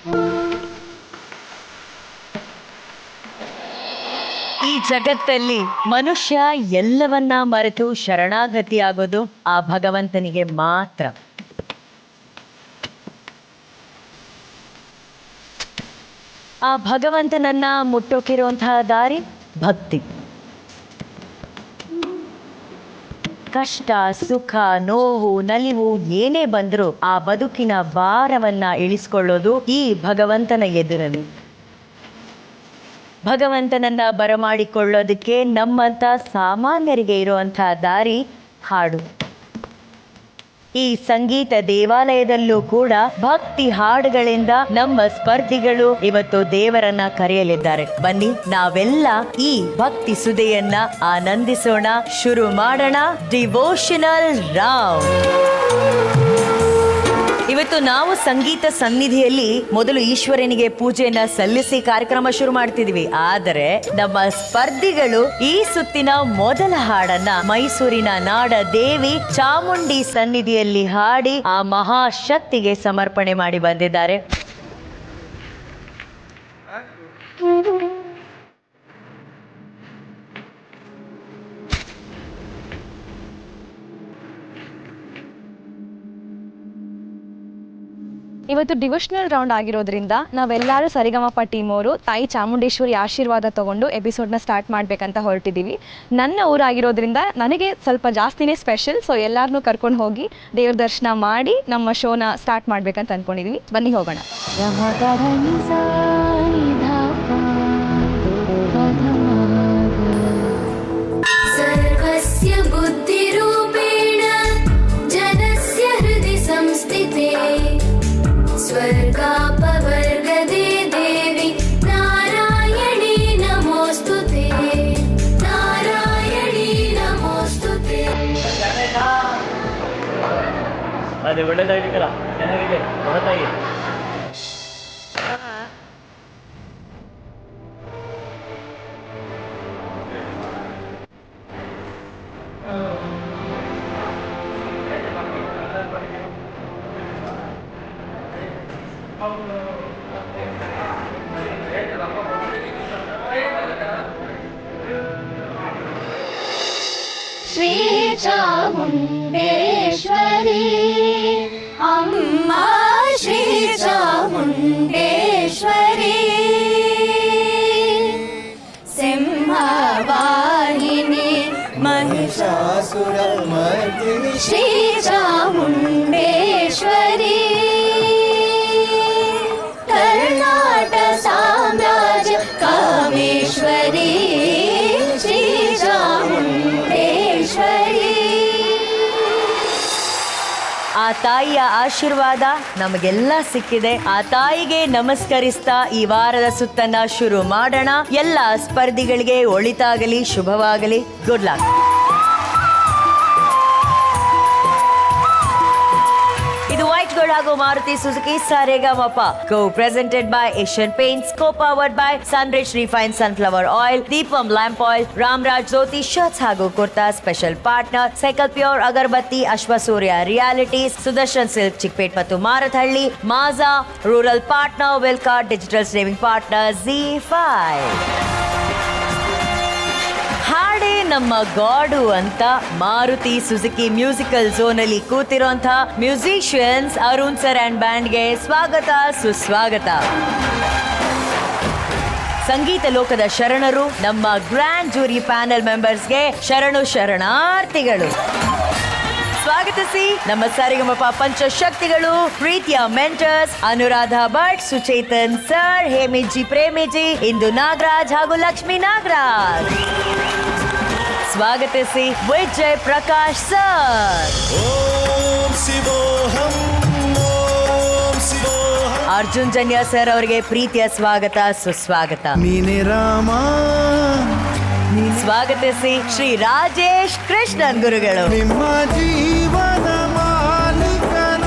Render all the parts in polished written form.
ಈ ಜಗತ್ತಲ್ಲಿ ಮನುಷ್ಯ ಎಲ್ಲವನ್ನ ಮರೆತು ಶರಣಾಗತಿಯಾಗೋದು ಆ ಭಗವಂತನಿಗೆ ಮಾತ್ರ. ಆ ಭಗವಂತನನ್ನ ಮುಟ್ಟೋಕಿರುವಂತಹ ದಾರಿ ಭಕ್ತಿ. ಕಷ್ಟ, ಸುಖ, ನೋವು, ನಲಿವು ಏನೇ ಬಂದರೂ ಆ ಬದುಕಿನ ಭಾರವನ್ನ ಇಳಿಸ್ಕೊಳ್ಳೋದು ಈ ಭಗವಂತನ ಎದುರಲ್ಲಿ. ಭಗವಂತನನ್ನ ಬರಮಾಡಿಕೊಳ್ಳೋದಕ್ಕೆ ನಮ್ಮಂಥ ಸಾಮಾನ್ಯರಿಗೆ ಇರುವಂತಹ ದಾರಿ ಹಾಡು. ಈ ಸಂಗೀತ ದೇವಾಲಯದಲ್ಲೂ ಕೂಡ ಭಕ್ತಿ ಹಾಡುಗಳಿಂದ ನಮ್ಮ ಸ್ಪರ್ಧಿಗಳು ಇವತ್ತು ದೇವರನ್ನ ಕರೆಯಲಿದ್ದಾರೆ. ಬನ್ನಿ ನಾವೆಲ್ಲ ಈ ಭಕ್ತಿ ಸುದೆಯನ್ನ ಆನಂದಿಸೋಣ. ಶುರು ಮಾಡೋಣ ಡಿವೋಷನಲ್ ರೌಂಡ್. ಇವತ್ತು ನಾವು ಸಂಗೀತ ಸನ್ನಿಧಿಯಲ್ಲಿ ಮೊದಲು ಈಶ್ವರನಿಗೆ ಪೂಜೆಯನ್ನ ಸಲ್ಲಿಸಿ ಕಾರ್ಯಕ್ರಮ ಶುರು ಮಾಡ್ತಿದ್ವಿ. ಆದರೆ ನಮ್ಮ ಸ್ಪರ್ಧಿಗಳು ಈ ಸುತ್ತಿನ ಮೊದಲ ಹಾಡನ್ನ ಮೈಸೂರಿನ ನಾಡ ದೇವಿ ಚಾಮುಂಡಿ ಸನ್ನಿಧಿಯಲ್ಲಿ ಹಾಡಿ ಆ ಮಹಾಶಕ್ತಿಗೆ ಸಮರ್ಪಣೆ ಮಾಡಿ ಬಂದಿದ್ದಾರೆ. ಇವತ್ತು ಡಿವೋಷನಲ್ ರೌಂಡ್ ಆಗಿರೋದ್ರಿಂದ ನಾವೆಲ್ಲರೂ ಸರಿಗಮಪ ಟೀಮ್ ಅವರು ತಾಯಿ ಚಾಮುಂಡೇಶ್ವರಿ ಆಶೀರ್ವಾದ ತಗೊಂಡು ಎಪಿಸೋಡ್ನ ಸ್ಟಾರ್ಟ್ ಮಾಡಬೇಕಂತ ಹೊರಟಿದ್ದೀವಿ. ನನ್ನ ಊರಾಗಿರೋದ್ರಿಂದ ನನಗೆ ಸ್ವಲ್ಪ ಜಾಸ್ತಿನೇ ಸ್ಪೆಷಲ್. ಸೊ ಎಲ್ಲರನ್ನೂ ಕರ್ಕೊಂಡು ಹೋಗಿ ದೇವ್ರ ದರ್ಶನ ಮಾಡಿ ನಮ್ಮ ಶೋನ ಸ್ಟಾರ್ಟ್ ಮಾಡಬೇಕಂತ ಅಂದ್ಕೊಂಡಿದ್ದೀವಿ. ಬನ್ನಿ ಹೋಗೋಣ. स्वर्गापवर्गदे देवी नारायणी नमोस्तुते नारायणी नमोस्तुते. ಅದೇ ಒಳ್ಳೆದಾಗಿಲ್ಲ ಜನರಿಗೆ ಮಹತ್ತಾಗಿ. श्री चामुण्डेश्वरी अम्मा श्री चामुण्डेश्वरी सिंहवाहिनी महिषासुरमर्दिनी श्री चामुण्डेश्वरी कर्नाटक साम्राज्य कामेश्वरी श्री चामुण्डेश्वरी. ಆ ತಾಯಿಯ ಆಶೀರ್ವಾದ ನಮಗೆಲ್ಲ ಸಿಕ್ಕಿದೆ. ಆ ತಾಯಿಗೆ ನಮಸ್ಕರಿಸ್ತಾ ಈ ವಾರದ ಸುತ್ತನ್ನ ಶುರು ಮಾಡೋಣ. ಎಲ್ಲ ಸ್ಪರ್ಧಿಗಳಿಗೆ ಒಳಿತಾಗಲಿ, ಶುಭವಾಗಲಿ. Good luck. ಇದು ವೈಟ್ ಗೋಲ್ಡ್ ಹಾಗೂ Maruti Suzuki Saregamapa co presented by Asian Paints, co powered by Sunrich refined sunflower oil, Deepam lamp oil, Ramraj ಜ್ಯೋತಿ ಶರ್ಟ್ಸ್ ಹಾಗೂ kurta. Special partner Cycle Pure agarbatti, Ashwasurya realities, Sudarshan silk Chickpet ಮತ್ತು ಮಾರತಹಳ್ಳಿ, ಮಾಜಾ ರೂರಲ್ ಪಾರ್ಟ್ನರ್, ವೆಲ್ಕಾ ಡಿಜಿಟಲ್ ಸ್ಟ್ರೀಮಿಂಗ್ ಪಾರ್ಟ್ನರ್ ZEE5. ಹಾಡೇ ನಮ್ಮ ಗಾಡು ಅಂತ ಮಾರುತಿ ಸುಜುಕಿ ಮ್ಯೂಸಿಕಲ್ ಝೋನ್ ಅಲ್ಲಿ ಕೂತಿರೋಂಥ ಮ್ಯೂಸಿಷಿಯನ್ಸ್ ಅರುಣ್ ಸರ್ ಅಂಡ್ ಬ್ಯಾಂಡ್ಗೆ ಸ್ವಾಗತ, ಸುಸ್ವಾಗತ. ಸಂಗೀತ ಲೋಕದ ಶರಣರು, ನಮ್ಮ ಗ್ರ್ಯಾಂಡ್ ಜೂರಿ ಪ್ಯಾನೆಲ್ ಮೆಂಬರ್ಸ್ಗೆ ಶರಣು ಶರಣಾರ್ಥಿಗಳು. ಸ್ವಾಗತಿಸಿ ನಮ್ಮ ಸರಿಗಮಪ ಪಂಚಶಕ್ತಿಗಳು, ಪ್ರೀತಿಯ ಮೆಂಟರ್ಸ್ ಅನುರಾಧ ಭಟ್, ಸುಚೇತನ್ ಸರ್, ಹೇಮಿಜಿ ಪ್ರೇಮಿಜಿ, ಇಂದು ನಾಗರಾಜ್ ಹಾಗೂ ಲಕ್ಷ್ಮೀ ನಾಗರಾಜ್. ಸ್ವಾಗತಿಸಿ ವಿಜಯ್ ಪ್ರಕಾಶ್ ಸರ್, ಅರ್ಜುನ್ ಜನ್ಯ ಸರ್ ಅವರಿಗೆ ಪ್ರೀತಿಯ ಸ್ವಾಗತ, ಸುಸ್ವಾಗತ. ಸ್ವಾಗತಿಸಿ ಶ್ರೀ ರಾಜೇಶ್ ಕೃಷ್ಣನ್ ಗುರುಗಳು.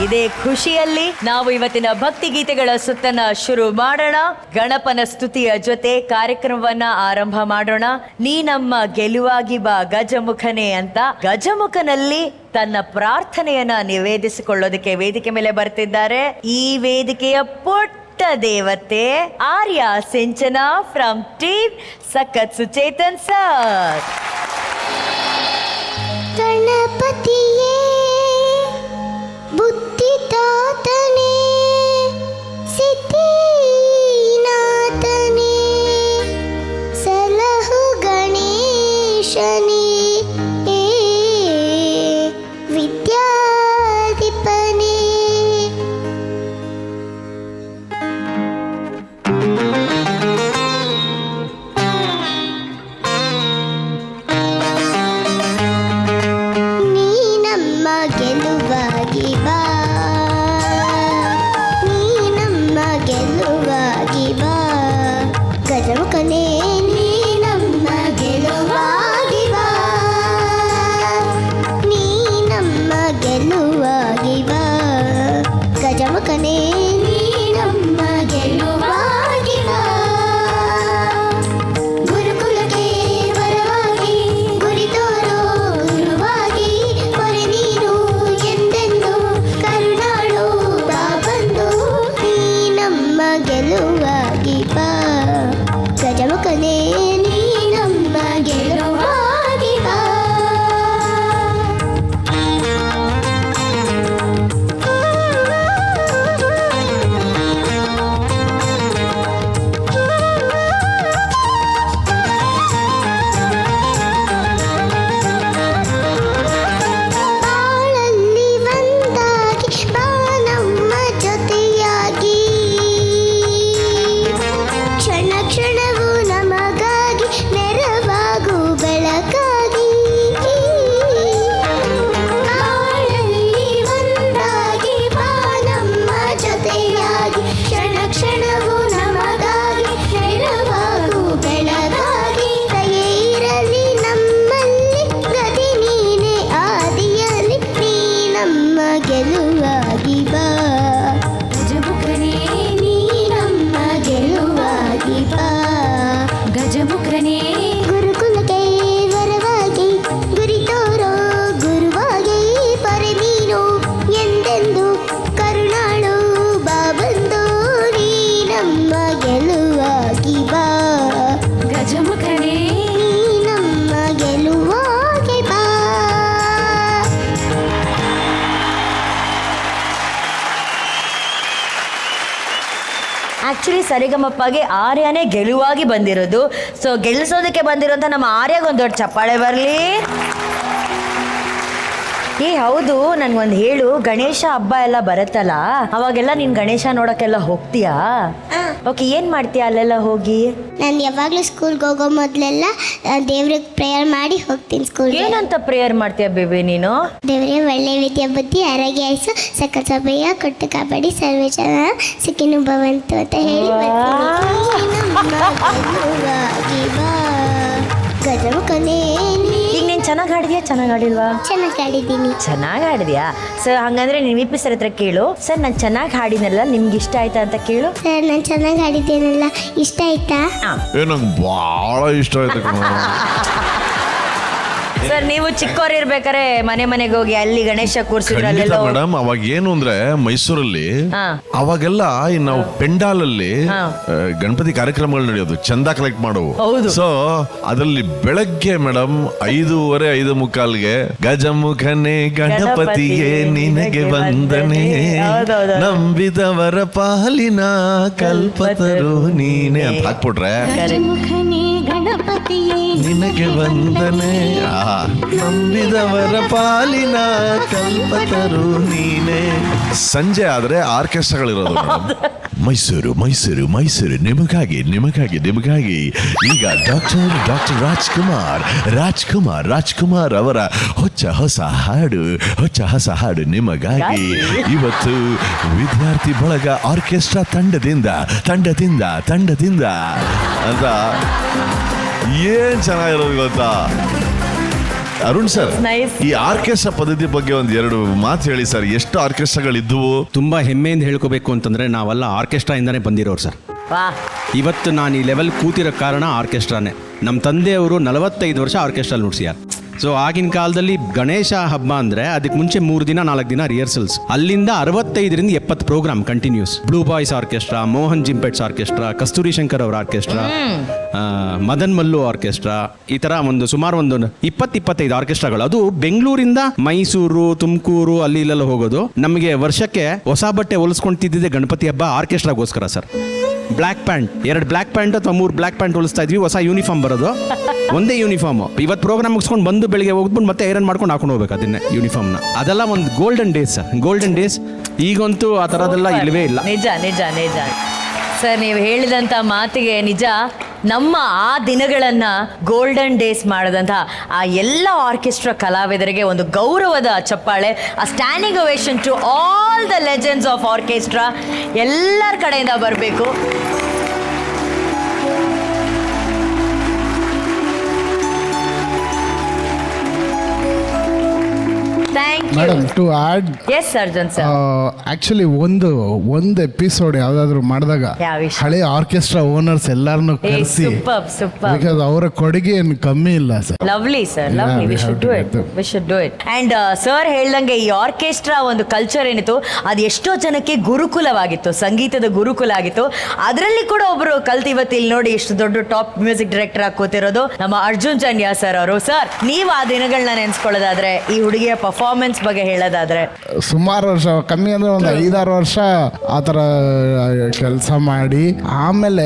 ಇದೇ ಖುಷಿಯಲ್ಲಿ ನಾವು ಇವತ್ತಿನ ಭಕ್ತಿ ಗೀತೆಗಳ ಸುತ್ತನ್ನ ಶುರು ಮಾಡೋಣ. ಗಣಪನ ಸ್ತುತಿಯ ಜೊತೆ ಕಾರ್ಯಕ್ರಮವನ್ನ ಆರಂಭ ಮಾಡೋಣ. ನೀ ನಮ್ಮ ಗೆಲುವಾಗಿ ಬಾ ಗಜಮುಖನೇ ಅಂತ ಗಜಮುಖನಲ್ಲಿ ತನ್ನ ಪ್ರಾರ್ಥನೆಯನ್ನ ನಿವೇದಿಸಿಕೊಳ್ಳೋದಕ್ಕೆ ವೇದಿಕೆ ಮೇಲೆ ಬರ್ತಿದ್ದಾರೆ. ಈ ವೇದಿಕೆಯ ಪುಟ್ಟ ದೇವತೆ ಆರ್ಯ ಸಿಂಚನ ಫ್ರಮ್ ಟೀಮ್ ಸಖತ್ ಸುಚೇತನ್ ಸರ್. ಗಣಪತಿಯೇ ಬುದ್ಧಿದಾತನೇ ಸಿದ್ಧಿನಾಥನೇ ಸಲಹು ಗಣೇಶನೇ ವಿದ್ಯಾಧಿಪನೇ. ನೀ ನಮ್ಮ ಗೆಲುವಾಗಿ ಬಾ, ನೀ ನಮ್ಮ ಗೆಲುವಾಗಿ ಬಾ ಗಜಮುಖನೇ, ನೀ ನಮ್ಮ ಗೆಲುವಾಗಿ ಬಾ, ನೀ ನಮ್ಮ ಗೆಲುವಾಗಿ ಬಾ ಗಜಮುಖನೇ, ನೀ ನಮ್ಮ ಗೆಲುವಾಗಿ ಬಾ. ಗುರುಕುಲಕ್ಕೆ ವರವಾಗಿ ಗುರಿ ತೋರೋ ಗುರುವಾಗಿ ಹೊರೆ ನೀನು ಎಂದೆಂದು ಕರುಣಾಳು ಬಾ ಬಂದು, ನೀ ನಮ್ಮ ಗೆಲುವಾಗಿ ಬಾ ಗಜಮುಖನೇ, ನೀ ನಮ್ಮ ಗೆಲುವಾಗಿ ಬಾ. ಬಾಳಲ್ಲಿ ಒಂದಾಗಿ ಬಾ ನಮ್ಮ ಜೊತೆಯಾಗಿ, ಕ್ಷಣ ಕ್ಷಣವೂ ನಮಗಾಗಿ ನೆರವಾಗು ಬೆಳಕಾಗಿ. ಬಾಳಲ್ಲಿ ಒಂದಾಗಿ ಬಾ ನಮ್ಮ ಜೊತೆಯಾಗಿ, ಕ್ಷಣ ಕ್ಷಣವೂ ನಮಗಾಗಿ ನೆರವಾಗು ಬೆಳಗಾಗಿ. ದಯೆ ಇರಲಿ ನಮ್ಮಲ್ಲಿ ಗತಿ ನೀನೆ ಆದಿಯಲ್ಲಿ, ನೀ ನಮ್ಮ ಗೆಲುವಾಗಿ ಬಾ ಗಜಮುಖನೇ, ನೀ ನಮ್ಮ ಗೆಲುವಾಗಿ ಬಾ ಗಜಮುಖನೇ. ಗುರುಕುಲಕ್ಕೆ ವರವಾಗಿ ಗುರಿ ತೋರೋ ಗುರುವಾಗಿ ಪರೆ ನೀನು ಎಂದೆಂದು ಕರುಣಾಳು ಬಾ ಬಂದು, ನೀ ನಮ್ಮ ಗೆಲುವಾಗಿ ಬಾ ಗಜಮುಖನೇ, ನೀ ನಮ್ಮ ಗೆಲುವಾಗಿ ಬಾ. ಆಕ್ಚುಲಿ ಸರಿಗಮಪ್ಪಗೆ ಆರ್ಯನೇ ಗೆಲುವಾಗಿ ಬಂದಿರೋದು. ಸೊ ಗೆಲ್ಲಿಸೋದಕ್ಕೆ ಬಂದಿರೋಂಥ ನಮ್ಮ ಆರ್ಯಗೊಂದು ದೊಡ್ಡ ಚಪ್ಪಾಳೆ ಬರಲಿ. ಏ ಹೌದು, ನನ್ಗೊಂದು ಹೇಳು, ಗಣೇಶ ಹಬ್ಬ ಎಲ್ಲ ಬರುತ್ತಲ್ಲ, ಅವಾಗೆಲ್ಲ ನೀನ್ ಗಣೇಶ ನೋಡಕ್ಕೆಲ್ಲ ಹೋಗ್ತೀಯಾ? ಓಕೆ, ಏನ್ ಮಾಡ್ತೀಯ ಅಲ್ಲೆಲ್ಲ ಹೋಗಿ? ನಾನು ಯಾವಾಗಲೂ ಸ್ಕೂಲ್ಗೆ ಹೋಗೋ ಮೊದಲೆಲ್ಲ ದೇವ್ರಿಗೆ ಪ್ರೇಯರ್ ಮಾಡಿ ಹೋಗ್ತೀನಿ ಸ್ಕೂಲ್ಗೆ. ಏನಂತ ಪ್ರೇಯರ್ ಮಾಡ್ತೀಯ ಬೇಬಿ ನೀನು? ದೇವರೇ ಒಳ್ಳೆ ವಿದ್ಯೆ ಬುದ್ಧಿ ಆರೋಗ್ಯ ಆಯಸ್ಸು ಸಕಲ ಸಭೆಯ ಕೊಟ್ಟು ಕಾಪಾಡಿ ಸರ್ವೇ ಜನ ಸುಖಿನು ಭವಂತು ಅಂತ ಹೇಳಿ ಗಜಮುಖನೇ. ಈಗ ನೀನ್ ಚೆನ್ನಾಗಿ ಹಾಡಿದ್ಯಾ ಚೆನ್ನಾಗಿ ಹಾಡಿಲ್ವಾ? ಚೆನ್ನಾಗಿ ಆಡಿದ್ದೀನಿ. ಚೆನ್ನಾಗಿ ಹಾಡಿದ್ಯಾ? ಸರ್ ಹಂಗಂದ್ರೆ ನೀವು ವಿ ಪಿ ಸರ್ ಹತ್ರ ಕೇಳು, ಸರ್ ನಾನು ಚೆನ್ನಾಗಿ ಹಾಡಿನಲ್ಲ ನಿಮ್ಗೆ ಇಷ್ಟ ಆಯ್ತಾ ಅಂತ ಕೇಳು. ಸರ್ ನಾನು ಚೆನ್ನಾಗಿ ಆಡಿದ್ದೇನಲ್ಲ ಇಷ್ಟ ಆಯ್ತಾ? ನಂಗೆ ಭಾಳ ಇಷ್ಟ ಆಯ್ತು ಕಣೋ. ಸರ್ ನೀವು ಚಿಕ್ಕವರಿರ್ಬೇಕಾರೆ ಮನೆ ಮನೆಗೆ ಹೋಗಿ ಅಲ್ಲಿ ಗಣೇಶ ಖಂಡಿತ ಕೂರ್ಸಿದ್ರಲ್ಲೆಲ್ಲ ಮೇಡಮ್. ಅವಾಗ ಏನು ಅಂದ್ರೆ ಮೈಸೂರಲ್ಲಿ ಹಾ. ಅವಾಗೆಲ್ಲ ಈ ನಾವು ಪೆಂಡಾಲಲ್ಲಿ ಹಾ. ಗಣಪತಿ ಕಾರ್ಯಕ್ರಮಗಳು ನಡೆಯೋದು, ಚಂದ ಕಲೆಕ್ಟ್ ಮಾಡೋವು. ಹೌದು. ಸೊ ಅದರಲ್ಲಿ ಬೆಳಗ್ಗೆ ಮೇಡಮ್ 5:15 5:45 ಗಜಮುಖನೇ ಗಣಪತಿಗೆ ನಿನಗೆ ವಂದನೆ, ಹೌದೌದು. ನಂಬಿದವರ ಪಾಲಿನ ಕಲ್ಪತರು ನೀನೆ ಅಂತ ಹಾಕ್ಬಿಟ್ರೆ ಗಜಮುಖನೇ ಗಣಪತಿಯೇ ನಿನಗೆ ವಂದನೆ, ನಂಬಿದವರ ಪಾಲಿನ ಕಲ್ಪತರು ನೀನೆ. ಸಂಜೆ ಆದ್ರೆ ಆರ್ಕೆಸ್ಟ್ರಾಗಳಿರೋದು ಮೇಡಮ್. ಮೈಸೂರು ಮೈಸೂರು ಮೈಸೂರು ನಿಮಗಾಗಿ ನಿಮಗಾಗಿ ನಿಮಗಾಗಿ ಈಗ ಡಾಕ್ಟರ್ ರಾಜ್ಕುಮಾರ್ ಅವರ ಹೊಸ ಹಾಡು ನಿಮಗಾಗಿ. ಇವತ್ತು ವಿದ್ಯಾರ್ಥಿ ಬಳಗ ಆರ್ಕೆಸ್ಟ್ರಾ ತಂಡದಿಂದ ಅಂತ ಏನ್ ಚೆನ್ನಾಗಿರೋದು ಗೊತ್ತಾ ಅರುಣ್ ಸರ್? Nice. ಈ ಆರ್ಕೆಸ್ಟ್ರಾ ಪದ್ಧತಿ ಬಗ್ಗೆ ಒಂದ್ ಎರಡು ಮಾತು ಹೇಳಿ ಸರ್. ಎಷ್ಟು ಆರ್ಕೆಸ್ಟ್ರಾಗಳಿದ್ವು? ತುಂಬ ಹೆಮ್ಮೆಯಿಂದ ಹೇಳ್ಕೋಬೇಕು ಅಂತಂದರೆ ನಾವೆಲ್ಲ ಆರ್ಕೆಸ್ಟ್ರಾ ಇಂದಾನೆ ಬಂದಿರೋರು ಸರ್. ವಾ, ಇವತ್ತು ನಾನು ಈ ಲೆವೆಲ್ ಕೂತಿರೋ ಕಾರಣ ಆರ್ಕೆಸ್ಟ್ರಾನೇ. ನಮ್ಮ ತಂದೆಯವರು 45 ವರ್ಷ ಆರ್ಕೆಸ್ಟ್ರಾ ನುಡಿಸ್ಯಾರ. ಸೊ ಆಗಿನ ಕಾಲದಲ್ಲಿ ಗಣೇಶ ಹಬ್ಬ ಅಂದರೆ ಅದಕ್ಕೆ ಮುಂಚೆ 3 ದಿನ 4 ದಿನ ರಿಹರ್ಸಲ್ಸ್, ಅಲ್ಲಿಂದ 65ರಿಂದ 70 program continues. Blue boys orchestra, Mohan ಜಿಂಪೆಟ್ಸ್ ಆರ್ಕೆಸ್ಟ್ರಾ, ಕಸ್ತೂರಿ ಶಂಕರ್ ಅವರ ಆರ್ಕೆಸ್ಟ್ರಾ, ಮದನ್ ಮಲ್ಲು ಆರ್ಕೆಸ್ಟ್ರಾ, ಈ ಥರ ಸುಮಾರು ಒಂದು 20-25 ಆರ್ಕೆಸ್ಟ್ರಾಗಳು. ಅದು ಬೆಂಗಳೂರಿಂದ ಮೈಸೂರು, ತುಮಕೂರು ಅಲ್ಲಿ ಇಲ್ಲೆಲ್ಲ ಹೋಗೋದು. ನಮಗೆ ವರ್ಷಕ್ಕೆ ಹೊಸ ಬಟ್ಟೆ ಹೊಲಿಸ್ಕೊಂತಿದ್ದೆ ಗಣಪತಿ ಹಬ್ಬ ಆರ್ಕೆಸ್ಟ್ರಾಗೋಸ್ಕರ sir. Black pant, 2 black pant ಅಥವಾ 3 ಬ್ಲ್ಯಾಕ್ ಪ್ಯಾಂಟ್ ಹೊಲಿಸ್ತಾ ಇದ್ವಿ. ಹೊಸ ಯೂನಿಫಾರ್ಮ್ ಬರೋದು, ಒಂದೇ ಯೂನಿಫಾರ್ಮ್. ಇವತ್ತು ಪ್ರೋಗ್ರಾಮ್ ಮುಗಿಸ್ಕೊಂಡು ಬಂದು ಬೆಳಿಗ್ಗೆ ಹೋಗ್ಬಿಟ್ಟು ಮತ್ತೆ ಐರನ್ ಮಾಡ್ಕೊಂಡು ಹಾಕೊಂಡು ಹೋಗ್ಬೇಕು ಅದನ್ನೇ ಯೂನಿಫಾರ್ಮ್ನ. ಅದೆಲ್ಲ ಒಂದು golden days sir, golden days. ಈಗಂತೂ ಆ ಥರದ್ದೆಲ್ಲ ಇಲ್ಲವೇ ಇಲ್ಲ. ನಿಜ ನಿಜ ನಿಜ ಸರ್, ನೀವು ಹೇಳಿದಂಥ ಮಾತಿಗೆ ನಿಜ. ನಮ್ಮ ಆ ದಿನಗಳನ್ನು ಗೋಲ್ಡನ್ ಡೇಸ್ ಮಾಡಿದಂತಹ ಆ ಎಲ್ಲ ಆರ್ಕೆಸ್ಟ್ರಾ ಕಲಾವಿದರಿಗೆ ಒಂದು ಗೌರವದ ಚಪ್ಪಾಳೆ, a standing ovation to all the legends of orchestra ಎಲ್ಲರ ಕಡೆಯಿಂದ ಬರಬೇಕು. Madam, to add, S Arjun sir, actually ಒಂದು ಎಪಿಸೋಡ್ ಯಾವ್ದಾದ್ರು ಮಾಡಿದಾಗ ಯಾವ ವಿಷಯ? ಹಳೆ ಆರ್ಕೆಸ್ಟ್ರಾ ಓನರ್ಸ್ ಎಲ್ಲಾರನ್ನು ಕರೆಸಿ, ಬಿಕಾಸ್ ಅವರ ಕೊಡುಗೆ ಏನು ಕಮ್ಮಿ ಇಲ್ಲ sir. Lovely sir, lovely. We should do it. And sir ಹೇಳ್ದಂಗೆ ಈ ಆರ್ಕೆಸ್ಟ್ರಾ ಒಂದು ಕಲ್ಚರ್ ಏನಿತ್ತು ಅದು ಎಷ್ಟೋ ಜನಕ್ಕೆ ಗುರುಕುಲವಾಗಿತ್ತು, ಸಂಗೀತದ ಗುರುಕುಲ ಆಗಿತ್ತು. ಅದರಲ್ಲಿ ಕೂಡ ಒಬ್ರು ಕಲ್ತು ಇವತ್ತು ಇಲ್ಲಿ ನೋಡಿ ಎಷ್ಟು ದೊಡ್ಡ ಟಾಪ್ ಮ್ಯೂಸಿಕ್ ಡೈರೆಕ್ಟರ್ ಆಗಿ ಕೂತಿರೋದು ನಮ್ಮ ಅರ್ಜುನ್ ಚಂಡ್ಯಾ ಸರ್ ಅವರು. ಸರ್, ನೀವು ಆ ದಿನಗಳನ್ನ ನೆನ್ಸ್ಕೊಳ್ಳೋದಾದ್ರೆ, ಈ ಹುಡುಗಿಯ ಪರ್ಫಾರ್ಮೆನ್ಸ್ ಬಗ್ಗೆ ಹೇಳೋದಾದ್ರೆ, ಸುಮಾರು ವರ್ಷ, ಕಮ್ಮಿ ಅಂದ್ರೆ ಒಂದು 5-6 ವರ್ಷ ಆ ಥರ ಕೆಲಸ ಮಾಡಿ, ಆಮೇಲೆ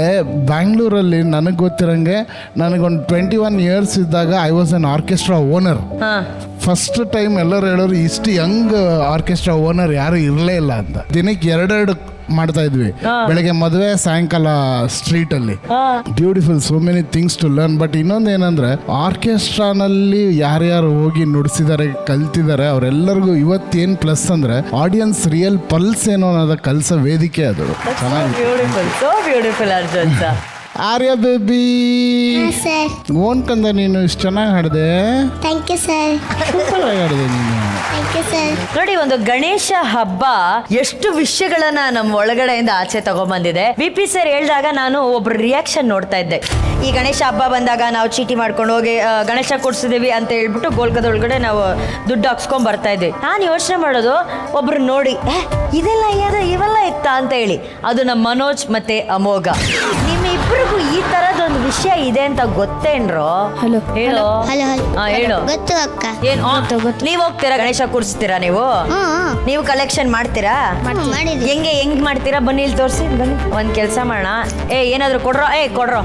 ಬ್ಯಾಂಗ್ಳೂರಲ್ಲಿ ನನಗೆ ಗೊತ್ತಿರಂಗೆ ನನಗೊಂದು 21 ಇಯರ್ಸ್ ಇದ್ದಾಗ I was an orchestra owner. First time ಎಲ್ಲರೂ ಹೇಳೋರು ಇಷ್ಟು ಯಂಗ್ ಆರ್ಕೆಸ್ಟ್ರಾ ಓನರ್ ಯಾರು ಇರಲೇ ಇಲ್ಲ ಅಂತ. ದಿನಕ್ಕೆ 2 ಮಾಡ್ತಾ ಇದ್ವಿ. ಬೆಳಗ್ಗೆ ಮದುವೆ, ಸಾಯಂಕಾಲ ಸ್ಟ್ರೀಟ್ ಅಲ್ಲಿ. Beautiful, so many things to learn. But ಇನ್ನೊಂದು ಏನಂದ್ರೆ, ಆರ್ಕೆಸ್ಟ್ರಾನಲ್ಲಿ ಯಾರ್ಯಾರು ಹೋಗಿ ನುಡಿಸಿದ್ದಾರೆ, ಕಲ್ತಿದ್ದಾರೆ, ಅವರೆಲ್ಲರಿಗೂ ಇವತ್ತೇನು ಪ್ಲಸ್ ಅಂದ್ರೆ ಆಡಿಯನ್ಸ್ ರಿಯಲ್ ಪಲ್ಸ್ ಏನೋ ಅನ್ನೋದ ಕಲ್ಸೋ ವೇದಿಕೆ ಅದು. Beautiful Arjun sir. Arya baby, sir. ಓನ್ ಕಂದ, ನೀನು ಇಷ್ಟು ಚೆನ್ನಾಗಿ ಹಾಡಿದೆ. Thank you sir. ಸೂಪರ್ ಆಗಿ ಹಾಡಿದೆ ನೀನು. Thank you sir. ನೋಡಿ, ಒಂದು ಗಣೇಶ ಹಬ್ಬ ಎಷ್ಟು ವಿಷಯಗಳನ್ನ ನಮ್ಮ ಒಳಗಡೆಯಿಂದ ಆಚೆ ತಗೊಂಡ್ಬಂದಿದೆ. VP ಸರ್ ಹೇಳಿದಾಗ ನಾನು ಒಬ್ರು ರಿಯಾಕ್ಷನ್ ನೋಡ್ತಾ ಇದ್ದೆ. ಈ ಗಣೇಶ ಹಬ್ಬ ಬಂದಾಗ ನಾವು ಚೀಟಿ ಮಾಡ್ಕೊಂಡು ಹೋಗಿ ಗಣೇಶ ಕೊಡ್ಸಿದೀವಿ ಅಂತ ಹೇಳ್ಬಿಟ್ಟು ಗೋಲ್ಕದ ಒಳಗಡೆ ನಾವು ದುಡ್ಡು ಹಾಕ್ಸ್ಕೊಂಡ್ ಬರ್ತಾ ಇದ್ವಿ. ನಾನು ಯೋಚನೆ ಮಾಡೋದು, ಒಬ್ರು ನೋಡಿ ಇದೆಲ್ಲ ಇವೆಲ್ಲ ಇತ್ತಾ ಅಂತ ಹೇಳಿ. ಅದು ನಮ್ಮ ಮನೋಜ್ ಮತ್ತೆ ಅಮೋಘ. ನಿಮ್ಮ ಇಬ್ಬರಿಗೂ ಈ ತರದೊಂದು ವಿಷಯ ಇದೆ ಅಂತ ಗೊತ್ತೇನ್ರೋ? ಹಲೋ ಹೇಳು. ಹಲೋ ಹೇಳು. ಗೊತ್ತು ಅಕ್ಕ. ಏನ್ ನೀವ್ ಹೋಗ್ತೀರಾ ಗಣೇಶ ಕೂರಿಸ್ತೀರಾ? ನೀವು ಕಲೆಕ್ಷನ್ ಮಾಡ್ತೀರಾ? ಮಾಡಿದ್ವಿ. ಹೆಂಗ್ ಮಾಡ್ತೀರಾ? ಬನ್ನಿ ಇಲ್ಲಿ ತೋರಿಸಿ. ಬನ್ನಿ, ಒಂದ್ ಕೆಲಸ ಮಾಡೋಣ. ಏನಾದ್ರು ಕೊಡ್ರೋ.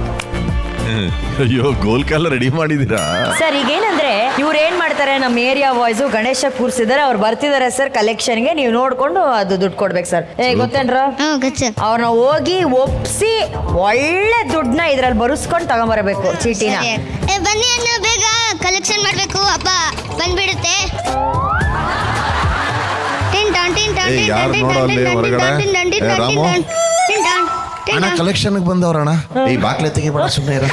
ಅಯ್ಯೋ, ಗೋಲ್ಕೆಲ್ಲ ರೆಡಿ ಮಾಡಿದೀರಾ ಸರ್? ಈಗೇನಂದ್ರೆ ಇವ್ರು ಏನ್ ಮಾಡ್ತಾರೆ, ನಮ್ಮ ಏರಿಯಾ ವಾಯ್ಸು ಗಣೇಶ ಕೂರ್ಸಿದಾರೆ, ಅವ್ರು ಬರ್ತಿದಾರೆ ಸರ್ ಕಲೆಕ್ಷನ್ಗೆ. ನೀವು ನೋಡ್ಕೊಂಡು ಅದು ದುಡ್ಡು ಕೊಡ್ಬೇಕು ಸರ್. ಗೊತ್ತೇನ್ರ? ಅವ್ರನ್ನ ಹೋಗಿ ಒಪ್ಸಿ ಒಳ್ಳೆ ದುಡ್ಡನ್ನ ಇದ್ರಲ್ಲಿ ಬರುಸ್ಕೊಂಡು ತಗೊಂಬರಬೇಕು ಚೀಟಿನ. ಬನ್ನಿ ಅಣ್ಣ, ಬೇಗ ಕಲೆಕ್ಷನ್ ಮಾಡ್ಬೇಕು, ಹಬ್ಬ ಬಂದ್ಬಿಡುತ್ತೆ. ಅಣ್ಣ ಕಲೆಕ್ಷನ್ ಬಂದವ್ರಣ್ಣ, ಈ ಬಾಕ್ಲೆ ತೆಗಿಬೇಡ, ಸುಮ್ಮನೆ ಇರ.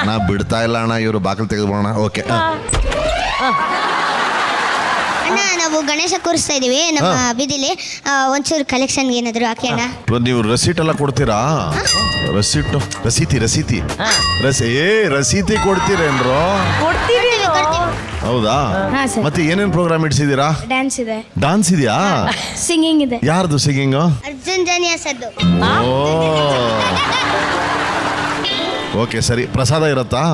ಅಣ್ಣ ಬಿಡ್ತಾ ಇಲ್ಲ ಅಣ್ಣ, ಇವರು ಬಾಕ್ಲೆ ತೆಗೆದ್ಬೋಣ. ಓಕೆ ಅಣ್ಣ, ನಾವು ಗಣೇಶ ಕೂರಿಸ್ತಾ ಇದೀವಿ ನಮ್ಮ ಬೀದಿಲಿ. ಒಂಚೂರು ಕಲೆಕ್ಷನ್ ಏನಾದ್ರು ಹಾಕಿ ಅಣ್ಣ. ನೀವು ರಸೀಟ್ ಎಲ್ಲ ಕೊಡ್ತೀರಾ? ರಸೀತಿ ಕೊಡ್ತೀರೇನ್ರೋ? ಕೊಡ್ತೀವಿ. ಹೌದಾ? ಮತ್ತೆ ಏನೇನ್ ಪ್ರೋಗ್ರಾಮ್ ಇಡ್ಸಿದೀರಾ? ಡ್ಯಾನ್ಸ್ ಇದೆ. ಡಾನ್ಸ್ ಇದೆಯಾ? ಸಿಂಗಿಂಗ್ ಇದೆ. ಯಾರ್ದು ಸಿಂಗಿಂಗ್? ಅರ್ಜುನ್ ಜನಿಯಾ ಸರ್ದು. ಓಕೆ, ಸರಿ. ಪ್ರಸಾದ ಇರತ್ತಾ?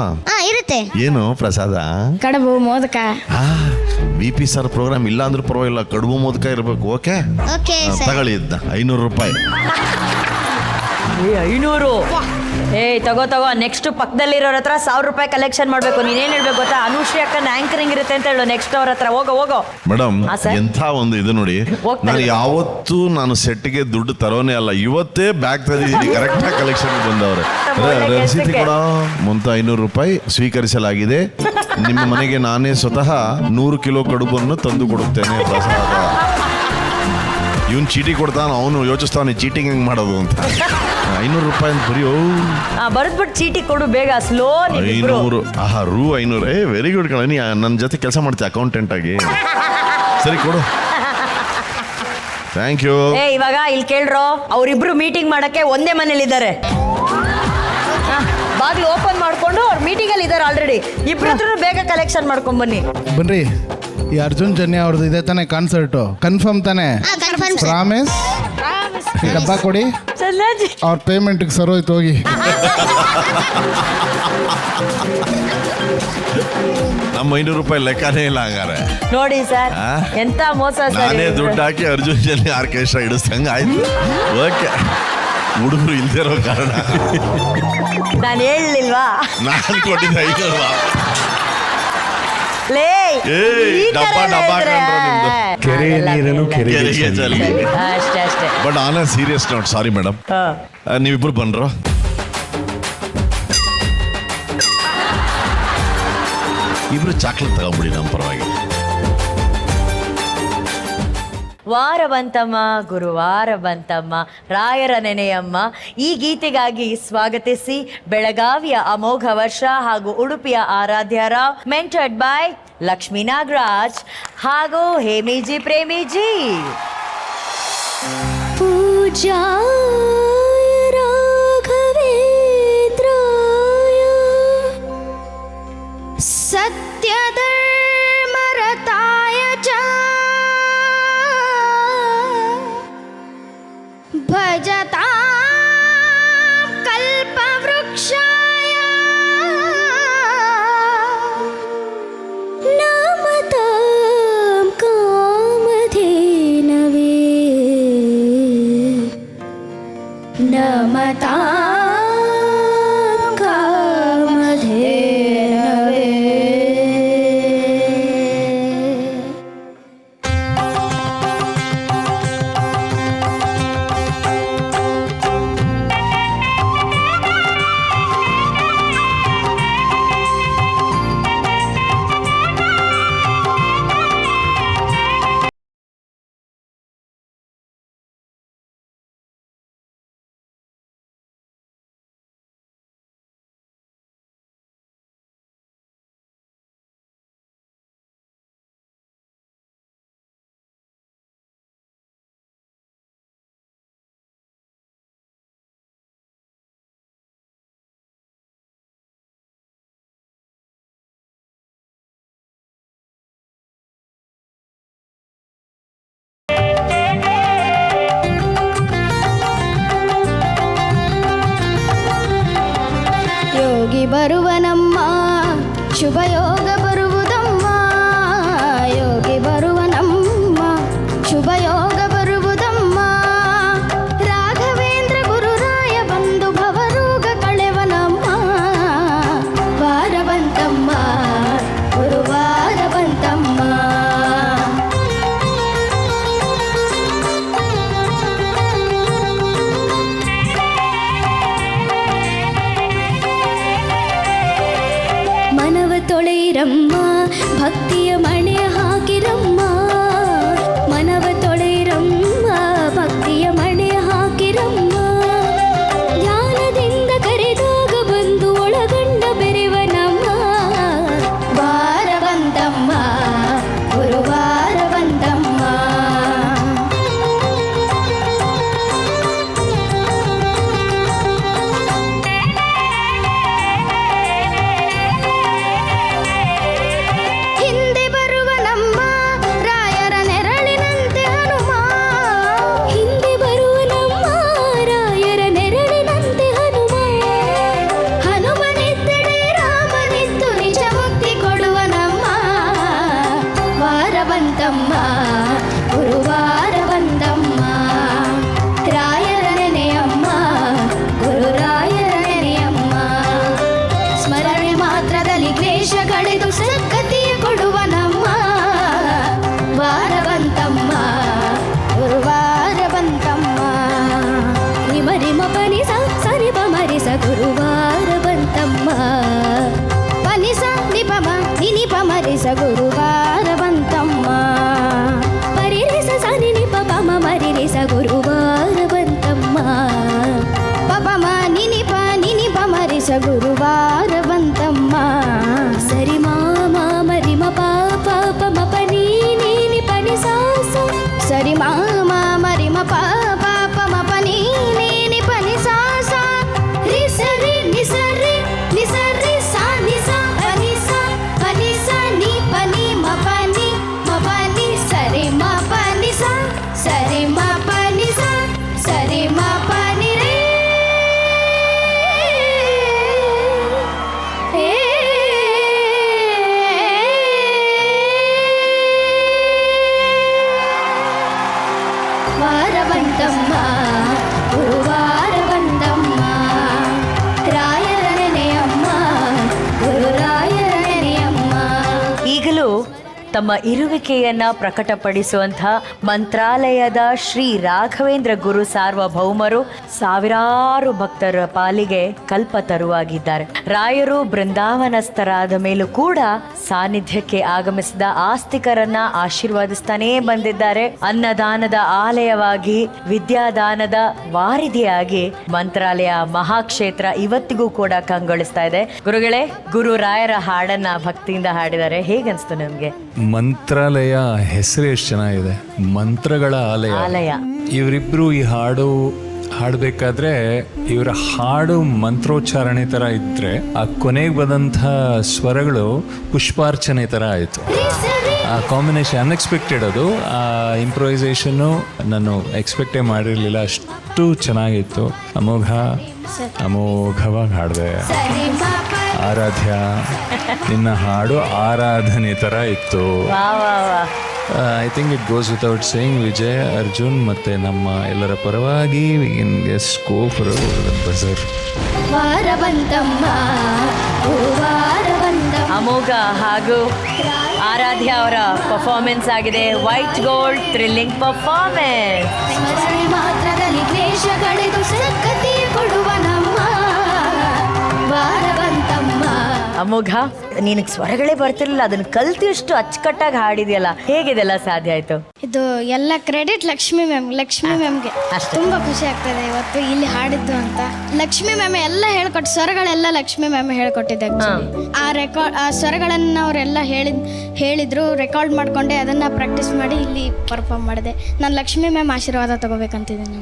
ಇರುತ್ತೆ. ಏನು ಪ್ರಸಾದ? ಕಡುಬು, ಮೋದಕ. VP ಸರ್ ಪ್ರೋಗ್ರಾಮ್ ಇಲ್ಲ ಅಂದ್ರೂ ಪರವಾಗಿಲ್ಲ, ಕಡುಬು ಮೋದಕ ಇರಬೇಕು. ಓಕೆ, ತಗೊಳ್ಳಿ. 500 ರೂಪಾಯಿ. 500? ತಗೋ. ನೆಕ್ಸ್ಟ್ ಪಕ್ಕದಲ್ಲಿರೋರ ಹತ್ರ 1000 ರೂಪಾಯಿ ಕಲೆಕ್ಷನ್ ಮಾಡ್ಬೇಕು. ನೀನೇನ್ ಹೇಳ್ಬೇಕು ಗೊತ್ತಾ? ಅನುಶ್ರೀ ಅಕ್ಕನ ಆಂಕರಿಂಗ್ ಇರುತ್ತೆ ಅಂತ ಹೇಳು ನೆಕ್ಸ್ಟ್ ಅವ್ರ ಹತ್ರ. ಹೋಗೋ ಮೇಡಮ್. ಎಂಥ ಒಂದು ಇದು ನೋಡಿ, ನಾನು ಯಾವತ್ತೂ ಸೆಟ್ಗೆ ದುಡ್ಡು ತರೋನೇ ಅಲ್ಲ, ಇವತ್ತೇ ಬ್ಯಾಗ್ ತಂದಿದ್ದೀನಿ. ಕರೆಕ್ಟಾಗಿ ಕಲೆಕ್ಷನ್ ಬಂದವ್ರೆ. ರಸೀತಿ ಕೂಡ ಮುಂತ 500 ರೂಪಾಯಿ ಸ್ವೀಕರಿಸಲಾಗಿದೆ. ನಿಮ್ಮ ಮನೆಗೆ ನಾನೇ ಸ್ವತಃ 100 ಕಿಲೋ ಕಡುಬನ್ನು ತಂದು ಕೊಡುತ್ತೇನೆ ಪ್ರಸಾದ. ಇವನ್ ಚೀಟಿ ಕೊಡ್ತಾನ, ಅವನು ಯೋಚಿಸ್ತಾನೆ ಚೀಟಿಂಗ್ ಹೆಂಗ್ ಮಾಡೋದು ಅಂತ. 500 ರೂಪಾಯಿ ಅಂತ ಬರೀ ಬರೆದ್ಬಿಟ್ಟು ಚೀಟಿ ಕೊಡು ಬೇಗ. ಸ್ಲೋ. 500. 500. ವೆರಿ ಗುಡ್ ಕಣ. ನೀ ನನ್ನ ಜೊತೆ ಕೆಲಸ ಮಾಡ್ತೀಯ ಅಕೌಂಟೆಂಟ್ ಆಗಿ. ಸರಿ, ಕೊಡು. Thank you. ಇವಾಗ ಇಲ್ಲಿ ಕೇಳ್ರೋ, ಅವರಿಬ್ರು ಮೀಟಿಂಗ್ ಮಾಡಕ್ಕೆ ಒಂದೇ ಮನೇಲಿ ಇದ್ದಾರೆ. ಬಾಗಿಲು ಓಪನ್ ಮಾಡ್ಕೊಂಡು ಅವ್ರ ಮೀಟಿಂಗ್ ಅಲ್ಲಿ ಇದ್ದಾರೆ ಆಲ್ರೆಡಿ. ಇಬ್ರು ಹತ್ರ ಬೇಗ ಕಲೆಕ್ಷನ್ ಮಾಡ್ಕೊಂಡ್ ಬನ್ನಿ. ಬನ್ರಿ, ಈ ಅರ್ಜುನ್ ಜನ್ಯ ಅವ್ರದ್ದು ಇದೆ ತಾನೇ ಕಾನ್ಸರ್ಟು, ಕನ್ಫರ್ಮ್ ತಾನೇ? ಪ್ರಾಮಿಸ್. ಈ ಡಬ್ಬ ಕೊಡಿ, ಅವ್ರ ಪೇಮೆಂಟ್ಗೆ ಸರೋಯ್ತು ಹೋಗಿ. ನಮ್ಮ 500 ರೂಪಾಯಿ ಲೆಕ್ಕನೇ ಇಲ್ಲ ಹಂಗಾರೆ. ನೋಡಿ ಸರ್, ಎಂತ ಮೋಸ ಸರ್. ನಾನೇ ದುಡ್ಡು ಹಾಕಿ ಅರ್ಜುನ್ ಜನ್ಯ ಆರ್ಕೆಸ್ಟ್ರಾ ಇಡಿಸ್ದಂಗ ಆಯ್ತು. ಓಕೆ, ಹುಡುಗರು ಇಲ್ದಿರೋ ಕಾರಣ ನಾನು ಹೇಳಲಿಲ್ವಾ? ನಾನು ಕೊಟ್ಟಿದ್ದ 500. ಲೇ, ಡಬ್ಬ ಹಾಕೊಂಡ್ರು ನಿಮ್ದು. ಕೆರೆಯ ನೀರನ್ನು ಕೆರೆಗೆ ಚೆಲ್ಲಿ. ಅಷ್ಟೇ. But on a serious note, sorry madam, ನೀವಿಬ್ರು ಬಂದ್ರು. ಇಬ್ರು ಚಾಕ್ಲೇಟ್ ತಗೊಂಬಿಡಿ ನಮ್ಮ ಪರವಾಗಿ. ವಾರ ಬಂತಮ್ಮ ಗುರುವಾರ ಬಂತಮ್ಮ ರಾಯರ ನೆನೆಯಮ್ಮ. ಈ ಗೀತೆಗಾಗಿ ಸ್ವಾಗತಿಸಿ ಬೆಳಗಾವಿಯ ಅಮೋಘ ವರ್ಷ ಹಾಗೂ ಉಡುಪಿಯ ಆರಾಧ್ಯ ರಾವ್, ಮೆಂಟರ್ಡ್ ಬೈ ಲಕ್ಷ್ಮೀ ನಾಗರಾಜ್ ಹಾಗೂ ಹೇಮಿಜಿ ಪ್ರೇಮಿಜಿ. ಪೂಜಾ ರಾಘವೇಂದ್ರಾಯ ಸತ್ಯಧರ್ಮರತಾಯ ಚ ಭಜತಾ ಕಲ್ಪವೃಕ್ಷಾಯ ನಮತಾಂ ಕಾಮಧೇನವೇ ನಮತಾಂ ಕಾಮಧೇನವೇ. ಯೋಗಿ ಬರುವನಮ್ಮ, ಶುಭಯೋಗ ಬರುವುದಮ್ಮ. ಯೋಗಿ ಬರುವನಮ್ಮ, ಶುಭಯೋಗ ಬರುವುದಮ್ಮ. ರಾಘವೇಂದ್ರ ಗುರುರಾಯ ಬಂದು ಭವರೋಗ ಕಳೆವನಮ್ಮ. ವಾರ ಬಂತಮ್ಮ, ಗುರುವಾರ ಬಂತಮ್ಮ. ಮನವ ತೊಳೆಯಿರಮ್ಮ, ಭಕ್ತಿಯ ಮಣೆ ಹಾಕಿರಮ್ಮ. ಮನವ ತೊಳೆಯಿರಮ್ಮ, ಭಕ್ತಿಯ ಮಣೆ ಹಾಕಿರಮ್ಮ. ಧ್ಯಾನದಿಂದ ಕರೆದಾಗ ಬಂದು ಒಳಗಂಡ ಬೆರೆವನಮ್ಮ. ವಾರ ಬಂತಮ್ಮ, ಗುರುವಾರ ಬಂತಮ್ಮ. ಹಿಂದೆ ಬರುವನಮ್ಮ, ರಾಯರ ನೆರಳಿನಂತೆ ಹನುಮ. ಹಿಂದೆ ಬರುವನಮ್ಮ, ರಾಯರ ನೆರಳಿನಂತೆ ಹನುಮ. ಹನುಮನಿದ್ದಡೆ ರಾಮನಿದ್ದು ನಿಜ ಮುಕ್ತಿ ಕೊಡುವನಮ್ಮ. ವಾರ ಬಂತಮ್ಮ, ಗುರುವಾರ ಬಂತಮ್ಮ. ರಾಯರ ನೆನೆಯಮ್ಮ, ಗುರುರಾಯರ ನೆನೆಯಮ್ಮ. ಸ್ಮರಣೆ ಮಾತ್ರದಲ್ಲಿ ಕ್ಲೇಶ ಕಳೆದು ಸದ್ಗತಿಯ ಕೊಡುವನಮ್ಮ. ವಾರ ಬಂತಮ್ಮ, ಗುರುವಾರ ಬಂತಮ್ಮ. ನಿಮರಿಮ ಪನಿಸ ಸರಿಪ ಮರಿಸ ಗುರುವಾರ ಬಂತಮ್ಮ. ಪನಿಸ ನಿಪಮ ನಿನಿಪ ಮರಿಸ ಗುರುವಾರ ಬಂತಮ್ಮ. ಪರಿರಿಸ ಸನಿ ನಿಪ ಪಮ ಮರಿರಿಸ ಗುರುವಾರ ಬಂತಮ್ಮ. ಪಪಮ ನಿನಿಪ ನಿನಿಪ ಮರಿಸ ಗುರುವಾರ ಬಂತಮ್ಮ. ಸರಿ ಮಾಮ ಮರಿ ತಮ್ಮ ಇರುವಿಕೆಯನ್ನ ಪ್ರಕಟಪಡಿಸುವಂತಹ ಮಂತ್ರಾಲಯದ ಶ್ರೀ ರಾಘವೇಂದ್ರ ಗುರು ಸಾರ್ವಭೌಮರು ಸಾವಿರಾರು ಭಕ್ತರ ಪಾಲಿಗೆ ಕಲ್ಪತರುವಾಗಿದ್ದಾರೆ. ರಾಯರು ಬೃಂದಾವನಸ್ಥರಾದ ಮೇಲೂ ಕೂಡ ಸಾನ್ನಿಧ್ಯಕ್ಕೆ ಆಗಮಿಸಿದ ಆಸ್ತಿಕರನ್ನ ಆಶೀರ್ವಾದಿಸ್ತಾನೇ ಬಂದಿದ್ದಾರೆ. ಅನ್ನದಾನದ ಆಲಯವಾಗಿ, ವಿದ್ಯಾದಾನದ ವಾರಿಧಿಯಾಗಿ ಮಂತ್ರಾಲಯ ಮಹಾಕ್ಷೇತ್ರ ಇವತ್ತಿಗೂ ಕೂಡ ಕಂಗೊಳಿಸ್ತಾ ಇದೆ. ಗುರುಗಳೇ, ಗುರು ರಾಯರ ಹಾಡನ್ನ ಭಕ್ತಿಯಿಂದ ಹಾಡಿದ್ದಾರೆ, ಹೇಗನ್ಸ್ತು ನಿಮ್ಗೆ? ಮಂತ್ರಾಲಯ ಹೆಸರು ಎಷ್ಟು ಚೆನ್ನಾಗಿದೆ, ಮಂತ್ರಗಳ ಆಲಯ. ಇವರಿಬ್ರು ಈ ಹಾಡಬೇಕಾದ್ರೆ ಇವರ ಹಾಡು ಮಂತ್ರೋಚ್ಚಾರಣೆ ತರ ಇದ್ರೆ ಆ ಕೊನೆಗೆ ಬಂದಂಥ ಸ್ವರಗಳು ಪುಷ್ಪಾರ್ಚನೆ ತರ ಆಯಿತು. ಆ ಕಾಂಬಿನೇಷನ್ ಅನ್ಎಕ್ಸ್ಪೆಕ್ಟೆಡ್, ಅದು ಆ ಇಂಪ್ರೊವೈಸೇಷನ್ನು ನಾನು ಎಕ್ಸ್ಪೆಕ್ಟೇ ಮಾಡಿರಲಿಲ್ಲ, ಅಷ್ಟು ಚೆನ್ನಾಗಿತ್ತು. ಅಮೋಘವಾಗಿ ಹಾಡಿದೆ. ಆರಾಧ್ಯ, ನಿನ್ನ ಹಾಡು ಆರಾಧನೆ ಥರ ಇತ್ತು. I think it goes without saying Vijay, Arjun ಮತ್ತು ನಮ್ಮ ಎಲ್ಲರ ಪರವಾಗಿ ಸ್ಕೋಪ್ ಬಜರ್. ಅಮೋಘ ಹಾಗೂ ಆರಾಧ್ಯ ಅವರ ಪರ್ಫಾರ್ಮೆನ್ಸ್ ಆಗಿದೆ. White gold thrilling performance. ಅಮೋಘ, ನಿನಗೆ ಸ್ವರಗಳೇ ಬರ್ತಿರ್ಲಿಲ್ಲ, ಅದನ್ನ ಕಲ್ತು ಎಷ್ಟು ಅಚ್ಚುಕಟ್ಟಾಗಿ ಹಾಡಿದೆಯಲ್ಲ, ಹೇಗಿದೆಲ್ಲ ಸಾಧ್ಯ ಆಯ್ತು? ಇದು ಎಲ್ಲ ಕ್ರೆಡಿಟ್ ಲಕ್ಷ್ಮಿ ಮ್ಯಾಮ್ಗೆ. ತುಂಬಾ ಖುಷಿ ಆಗ್ತದೆ ಇವತ್ತು ಇಲ್ಲಿ ಹಾಡಿದ್ದು ಅಂತ. ಲಕ್ಷ್ಮಿ ಮ್ಯಾಮ್ ಎಲ್ಲ ಹೇಳ್ಕೊಟ್ಟು, ಸ್ವರಗಳೆಲ್ಲ ಲಕ್ಷ್ಮಿ ಮ್ಯಾಮ್ ಹೇಳ್ಕೊಟ್ಟಿದ್ದೆ. ಆ ಸ್ವರಗಳನ್ನ ಅವರೆಲ್ಲ ಹೇಳಿದ್ರು, ರೆಕಾರ್ಡ್ ಮಾಡ್ಕೊಂಡೆ ಅದನ್ನ ಪ್ರಾಕ್ಟೀಸ್ ಮಾಡಿ ಇಲ್ಲಿ ಪರ್ಫಾರ್ಮ್ ಮಾಡಿದೆ. ನಾನು ಲಕ್ಷ್ಮಿ ಮ್ಯಾಮ್ ಆಶೀರ್ವಾದ ತಗೋಬೇಕಂತಿದ್ದೀನಿ.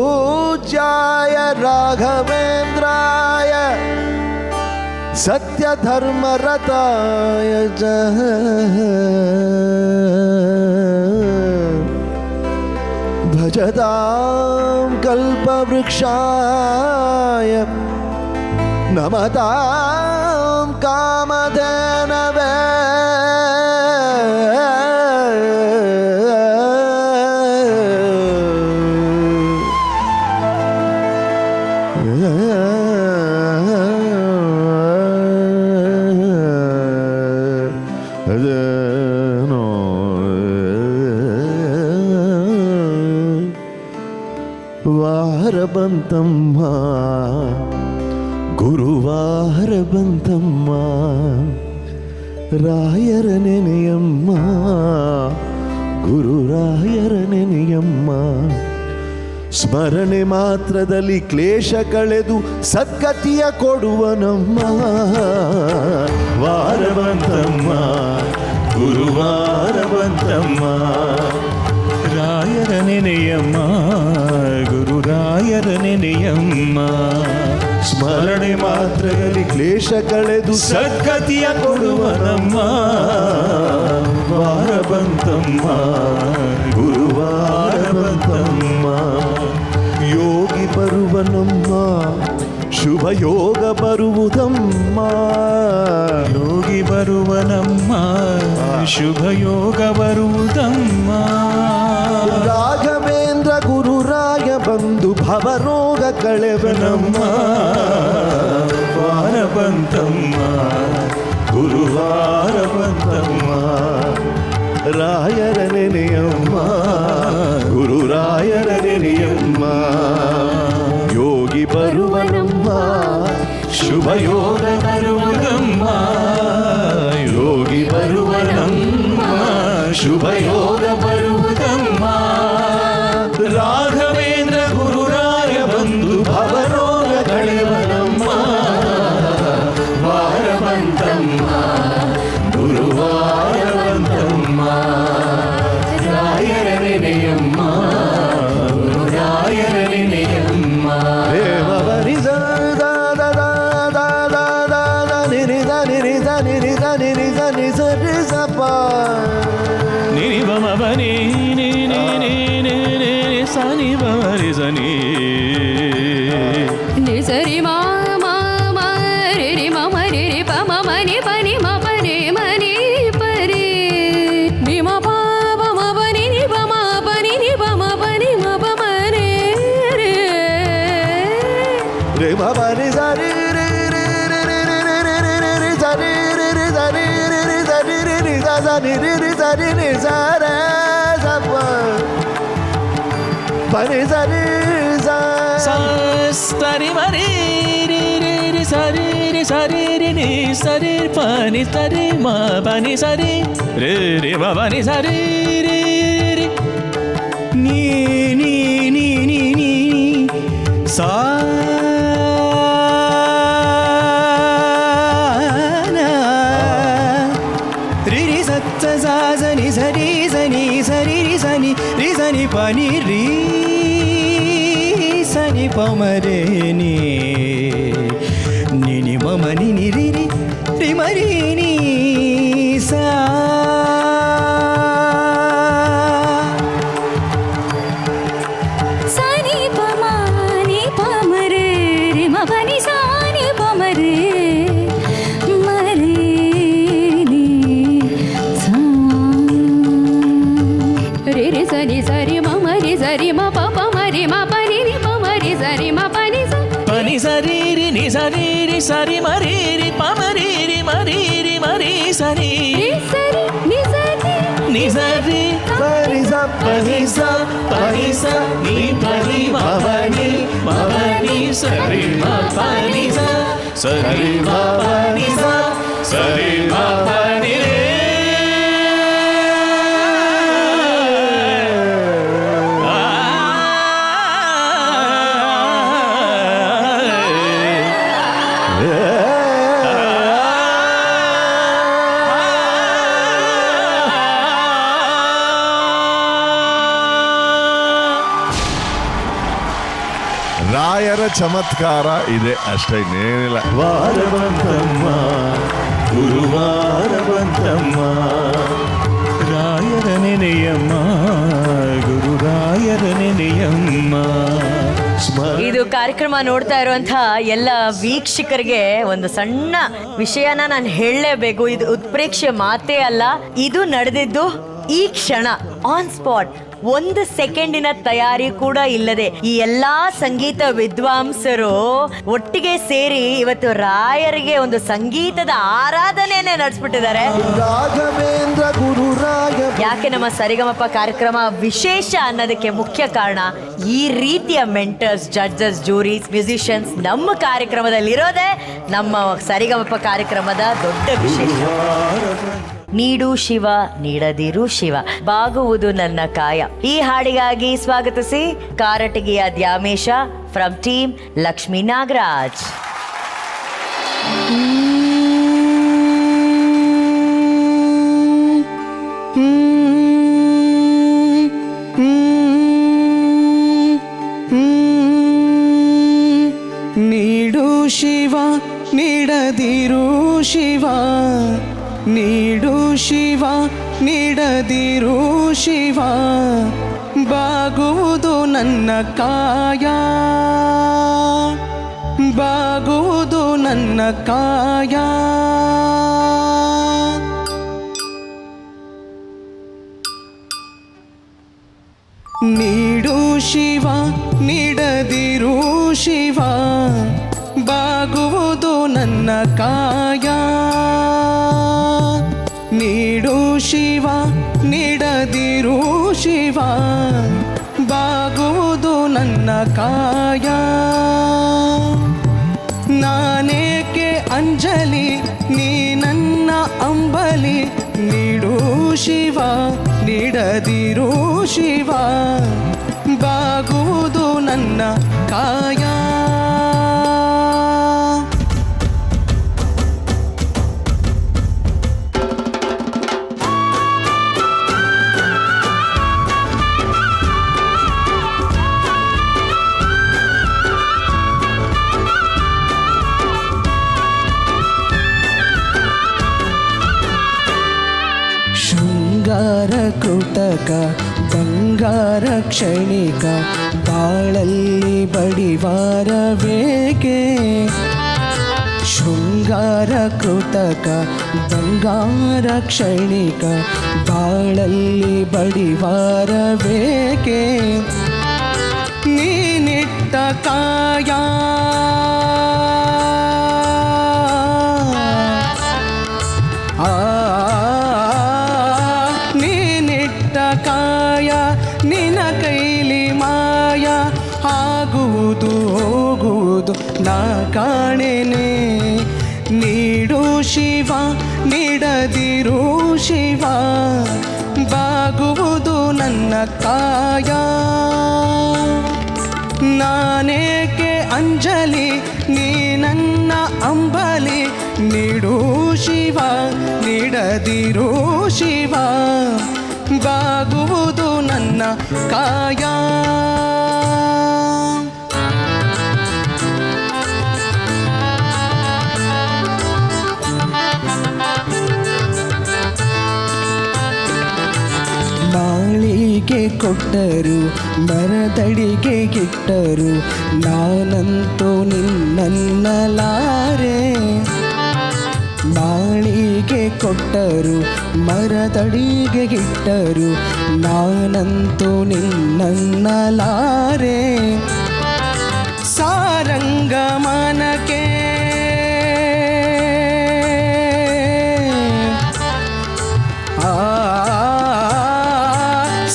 पूज्याय राघवेन्द्राय सत्यधर्मरताय च भजतां कल्पवृक्षाय नमतां कामधेनवे ವಾರ ಬಂತಮ್ಮ, ಗುರುವಾರ ಬಂತಮ್ಮ, ರಾಯರ ನೆನೆಯಮ್ಮ, ಗುರು ರಾಯರ ನೆನೆಯಮ್ಮ. ಸ್ಮರಣೆ ಮಾತ್ರದಲ್ಲಿ ಕ್ಲೇಶ ಕಳೆದು ಸದ್ಗತಿಯ ಕೊಡುವನಮ್ಮ. ವಾರ ಬಂತಮ್ಮ, ಗುರುವಾರ ಬಂತಮ್ಮ, ರಾಯರ ನೆನೆಯಮ್ಮ, ಗುರು ರಾಯರ ನೆನೆಯಮ್ಮ. ಸ್ಮರಣೆ ಮಾತ್ರದಲ್ಲಿ ಕ್ಲೇಶ ಕಳೆದು ಸದ್ಗತಿಯ ಕೊಡುವನಮ್ಮ. ವಾರ ಬಂತಮ್ಮ, ಗುರುವಾರ ಬಂತಮ್ಮ, ಯೋಗಿ ಬರುವನಮ್ಮ, ಶುಭ ಯೋಗ ಬರುವುದಮ್ಮ. ಯೋಗಿ ಬರುವನಮ್ಮ, ಶುಭ ಯೋಗ ಬರುವುದಮ್ಮ. ರಾಘವೇಂದ್ರ ಗುರುರಾಯ ಬಂದು ಭವರೋಗ ಕಳೆವನಮ್ಮ. ವಾರ ಬಂತಮ್ಮ, ಗುರುವಾರ ಬಂತಮ್ಮ, ರಾಯರ ನೆನೆಯಮ್ಮ, ಗುರು ರಾಯರ ನೆನೆಯಮ್ಮ. ಯೋಗಿ ಬರುವನಮ್ಮ, ಶುಭ ಯೋಗ ಬರುವುದಮ್ಮ. ಯೋಗಿ ಬರುವನಮ್ಮ, ಶುಭ ಯೋಗ ಬರುವುದಮ್ಮ. ರಾಘವ ಬನಿ ನೀ ನೀ ನೀ ನೀ ನೀ ಸನಿ ಬರಿ ಸನಿ ನಿ ಸರಿ ಮಾ ಮಾ ಮಾ ರಿ ರಿ ಮ ಮ ರಿ ರಿ ಪ ಮ ಮ ನಿ ಪ ನಿ ಮ ಪ ನಿ ಮ ನಿ ಪ ರಿ ನಿ ಮ ಪ ಪ ಮ ಪ ನಿ ನಿ ಪ ಮ ಪ ನಿ ನಿ ಪ ಮ ಪ ನಿ ಮ ಪ ಮ ನಿ ರಿ ರೆ ಮ ಪ ನಿ ಸ ರಿ ರಿ ರಿ ರಿ ರಿ ರಿ ರಿ ರಿ ರಿ ರಿ ಸ ರಿ ರಿ ರಿ ಸ ರಿ ರಿ ರಿ ಸ ರಿ ರಿ ರಿ ಸ ಸ ನಿ ರಿ ರಿ ಸ ರಿ ನಿ ಸ ರ ಸ ಪ ಪ ನಿ ಸ ರಿ ಸ ಸರಿ ಮರಿ ರಿ ರಿ ರಿ ಸರಿ ರಿ ಸರಿ ರಿ ನಿ ಸರಿ ಪನಿ ಸರಿ ಮ ಪನಿ ಸರಿ ರಿ ರಿ ಮ ಪನಿ ಸರಿ ರಿ ರಿ ನೀ ನೀ ನೀ ನೀ ನೀ ಸಾ ರಿ ರಿ ಸತ್ತ ಸಾ ಸನಿ ಸರಿ ಸನಿ ಸರಿ ರಿ ಸನಿ ರಿ ಸನಿ ಪನಿ ರಿ ಸನಿ ಪಮರೆ ನೀ ನಿ ನಿ ಮಮ ನಿ ನಿ ರಿ ರಿ ರಿ ಮರಿ ನೀ ಸಾ ಸನಿ ಪ ಮ ನಿ ಪ ಮ ರೆ ರಿ ಮ ಪ ನಿ ಸ ನಿ ಪ ಮ ರೆ ಮ ರೆ ನಿ ಸಾ ರಿ ರಿ ಸನಿ ಸರಿ ಮ ಮ ರಿ ಸರಿ ಮ ಪ ಪ ಮ ರಿ ಮ ಪ ನಿ ನಿ ಪ ಮ ರಿ ಸರಿ ಮ ಪ ನಿ ಸ ಪನಿ ಸರಿ ರಿ ನಿ ಸರಿ ರಿ ಸರಿ ಮರಿ ರಿ ಪಮರಿ ರಿ ಮರಿ ರಿ ಮರಿ ಸರಿ ರಿ ಸರಿ ನಿ ಸರಿ ನಿ ಸರಿ ಪರಿ ಸ ಪನಿ ಸ ಪನಿ ಸ ನಿ ಪನಿ ಮವನಿ ಮವನಿ ಸರಿ ಮ ಪನಿ ಸ ಸರಿ ಮ ಪನಿ ಸ ಸರಿ ಮ ಪನಿ ರೇ ರಾಯರ ಚಮತ್ಕಾರ ಇದೆ ಅಷ್ಟೇ, ಇನ್ನೇನಿಲ್ಲ. ವಾರ ಬಂತಮ್ಮ ಗುರುವಾರ ಬಂತಮ್ಮ ರಾಯರ ನೆನೆಯಮ್ಮ ಗುರುರಾಯರ ನೆನೆಯಮ್ಮ ಇದು ಕಾರ್ಯಕ್ರಮ ನೋಡ್ತಾ ಇರುವಂತಹ ಎಲ್ಲ ವೀಕ್ಷಕರಿಗೆ ಒಂದು ಸಣ್ಣ ವಿಷಯನ ನಾನು ಹೇಳಲೇಬೇಕು. ಇದು ಉತ್ಪ್ರೇಕ್ಷೆ ಮಾತೇ ಅಲ್ಲ, ಇದು ನಡೆದಿದ್ದು ಈ ಕ್ಷಣ ಆನ್ ಸ್ಪಾಟ್. 1 ಸೆಕೆಂಡಿನ ತಯಾರಿ ಕೂಡ ಇಲ್ಲದೆ ಈ ಎಲ್ಲಾ ಸಂಗೀತ ವಿದ್ವಾಂಸರು ಒಟ್ಟಿಗೆ ಸೇರಿ ಇವತ್ತು ರಾಯರಿಗೆ ಒಂದು ಸಂಗೀತದ ಆರಾಧನೆಯನ್ನೇ ನಡೆಸ್ಬಿಟ್ಟಿದ್ದಾರೆ. ರಾಘವೇಂದ್ರ ಗುರು ರಾಯ. ಯಾಕೆ ನಮ್ಮ ಸರಿಗಮಪ ಕಾರ್ಯಕ್ರಮ ವಿಶೇಷ ಅನ್ನೋದಕ್ಕೆ ಮುಖ್ಯ ಕಾರಣ ಈ ರೀತಿಯ ಮೆಂಟರ್ಸ್, ಜಡ್ಜಸ್, ಜೂರೀಸ್, ಮ್ಯೂಸಿಷಿಯನ್ಸ್ ನಮ್ಮ ಕಾರ್ಯಕ್ರಮದಲ್ಲಿರೋದೇ ನಮ್ಮ ಸರಿಗಮಪ ಕಾರ್ಯಕ್ರಮದ ದೊಡ್ಡ ವಿಶೇಷ. ನೀಡು ಶಿವ ನೀಡದಿರು ಶಿವ, ಬಾಗುವುದು ನನ್ನ ಕಾಯ. ಈ ಹಾಡಿಗಾಗಿ ಸ್ವಾಗತಿಸಿ ಕಾರಟಗಿಯ ದ್ಯಾಮೇಶ ಫ್ರಮ್ ಟೀಮ್ ಲಕ್ಷ್ಮೀ ನಾಗರಾಜ್. ನೀಡು ಶಿವ ನೀಡದಿರು ಶಿವ, ನೀಡು ಶಿವ ನೀಡದಿರು ಶಿವ, ಬಾಗುವುದು ನನ್ನ ಕಾಯ, ಬಾಗುವುದು ನನ್ನ ಕಾಯ. ನೀಡು ಶಿವ ನೀಡದಿರು ಶಿವ, ಬಾಗುವುದು ನನ್ನ ಕಾಯ, ನೀಡು ಶಿವ ನೀಡದಿರು ಶಿವ, ಬಾಗುವುದು ನನ್ನ ಕಾಯ. ನಾನೇಕೆ ಅಂಜಲಿ ನೀ ನನ್ನ ಅಂಬಲಿ, ನೀಡು ಶಿವ ನೀಡದಿರು ಶಿವ, ಬಾಗುವುದು ನನ್ನ ಕಾಯ. ಶೃಂಗಾರ ಕೃತಕ ಬಂಗಾರ ಕ್ಷಣಿಕ ಬಾಳಲ್ಲಿ ಬಡಿವಾರ ಬೇಕೆ ಶೃಂಗಾರ ಕೃತಕ ಬಂಗಾರ ಕ್ಷಣಿಕ ಬಾಳಲ್ಲಿ ಬಡಿವಾರ ಬೇಕೆ ನೀನಿಟ್ಟ ಕಾಯ ನೀನಿಟ್ಟ ಕಾಯ ನಿನ ಕೈಲಿ ಮಾಯ ಆಗುವುದು ಹೋಗುವುದು ನಾ ಕಾಣೆನೆ ನೀಡು ಶಿವ ನೀಡದಿರು ಶಿವ ಬಾಗುವುದು ನನ್ನ ಕಾಯ ನಾನೇಕೆ ಅಂಜಲಿ ನೀ ನನ್ನ ಅಂಬಲಿ ನೀಡು ಶಿವ ನೀಡದಿರು ಶಿವ ಬಾಗುವುದು ನನ್ನ ಕಾಯ ನಾಳಿಗೆ ಕೊಟ್ಟರು ಮರದಡಿಗೆ ಗಿಟ್ಟರು ನಾನಂತೂ ನಿನ್ನನ್ನಲಾರೆ ನಾಳಿಗೆ ಕೊಟ್ಟರು ಮರದಡಿಗೆ ಗಿಟ್ಟರು ನಾನಂತೂ ನಿನ್ನನ್ನಲಾರೆ ಸಾರಂಗಮನಕ್ಕೆ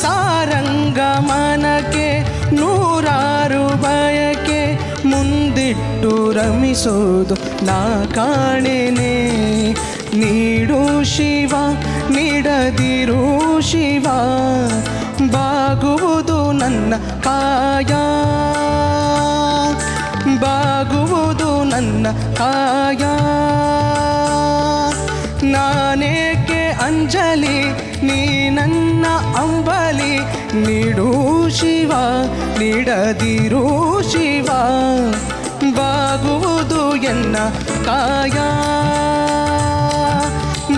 ಸಾರಂಗಮನಕ್ಕೆ ನೂರಾರು ಬಯಕೆ ಮುಂದಿಟ್ಟು ರಮಿಸೋದು ನಾ ಕಾಣೆನೆ ನೀಡು ಶಿವ ನೀಡದಿರು ಶಿವ ಬಾಗುವುದು ನನ್ನ ಕಾಯ ಬಾಗುವುದು ನನ್ನ ಕಾಯ ನಾನೇಕೆ ಅಂಜಲಿ ನೀ ನನ್ನ ಅಂಬಲಿ ನೀಡು ಶಿವ ನೀಡದಿರು ಶಿವ ಬಾಗುವುದು ಎನ್ನ ಕಾಯ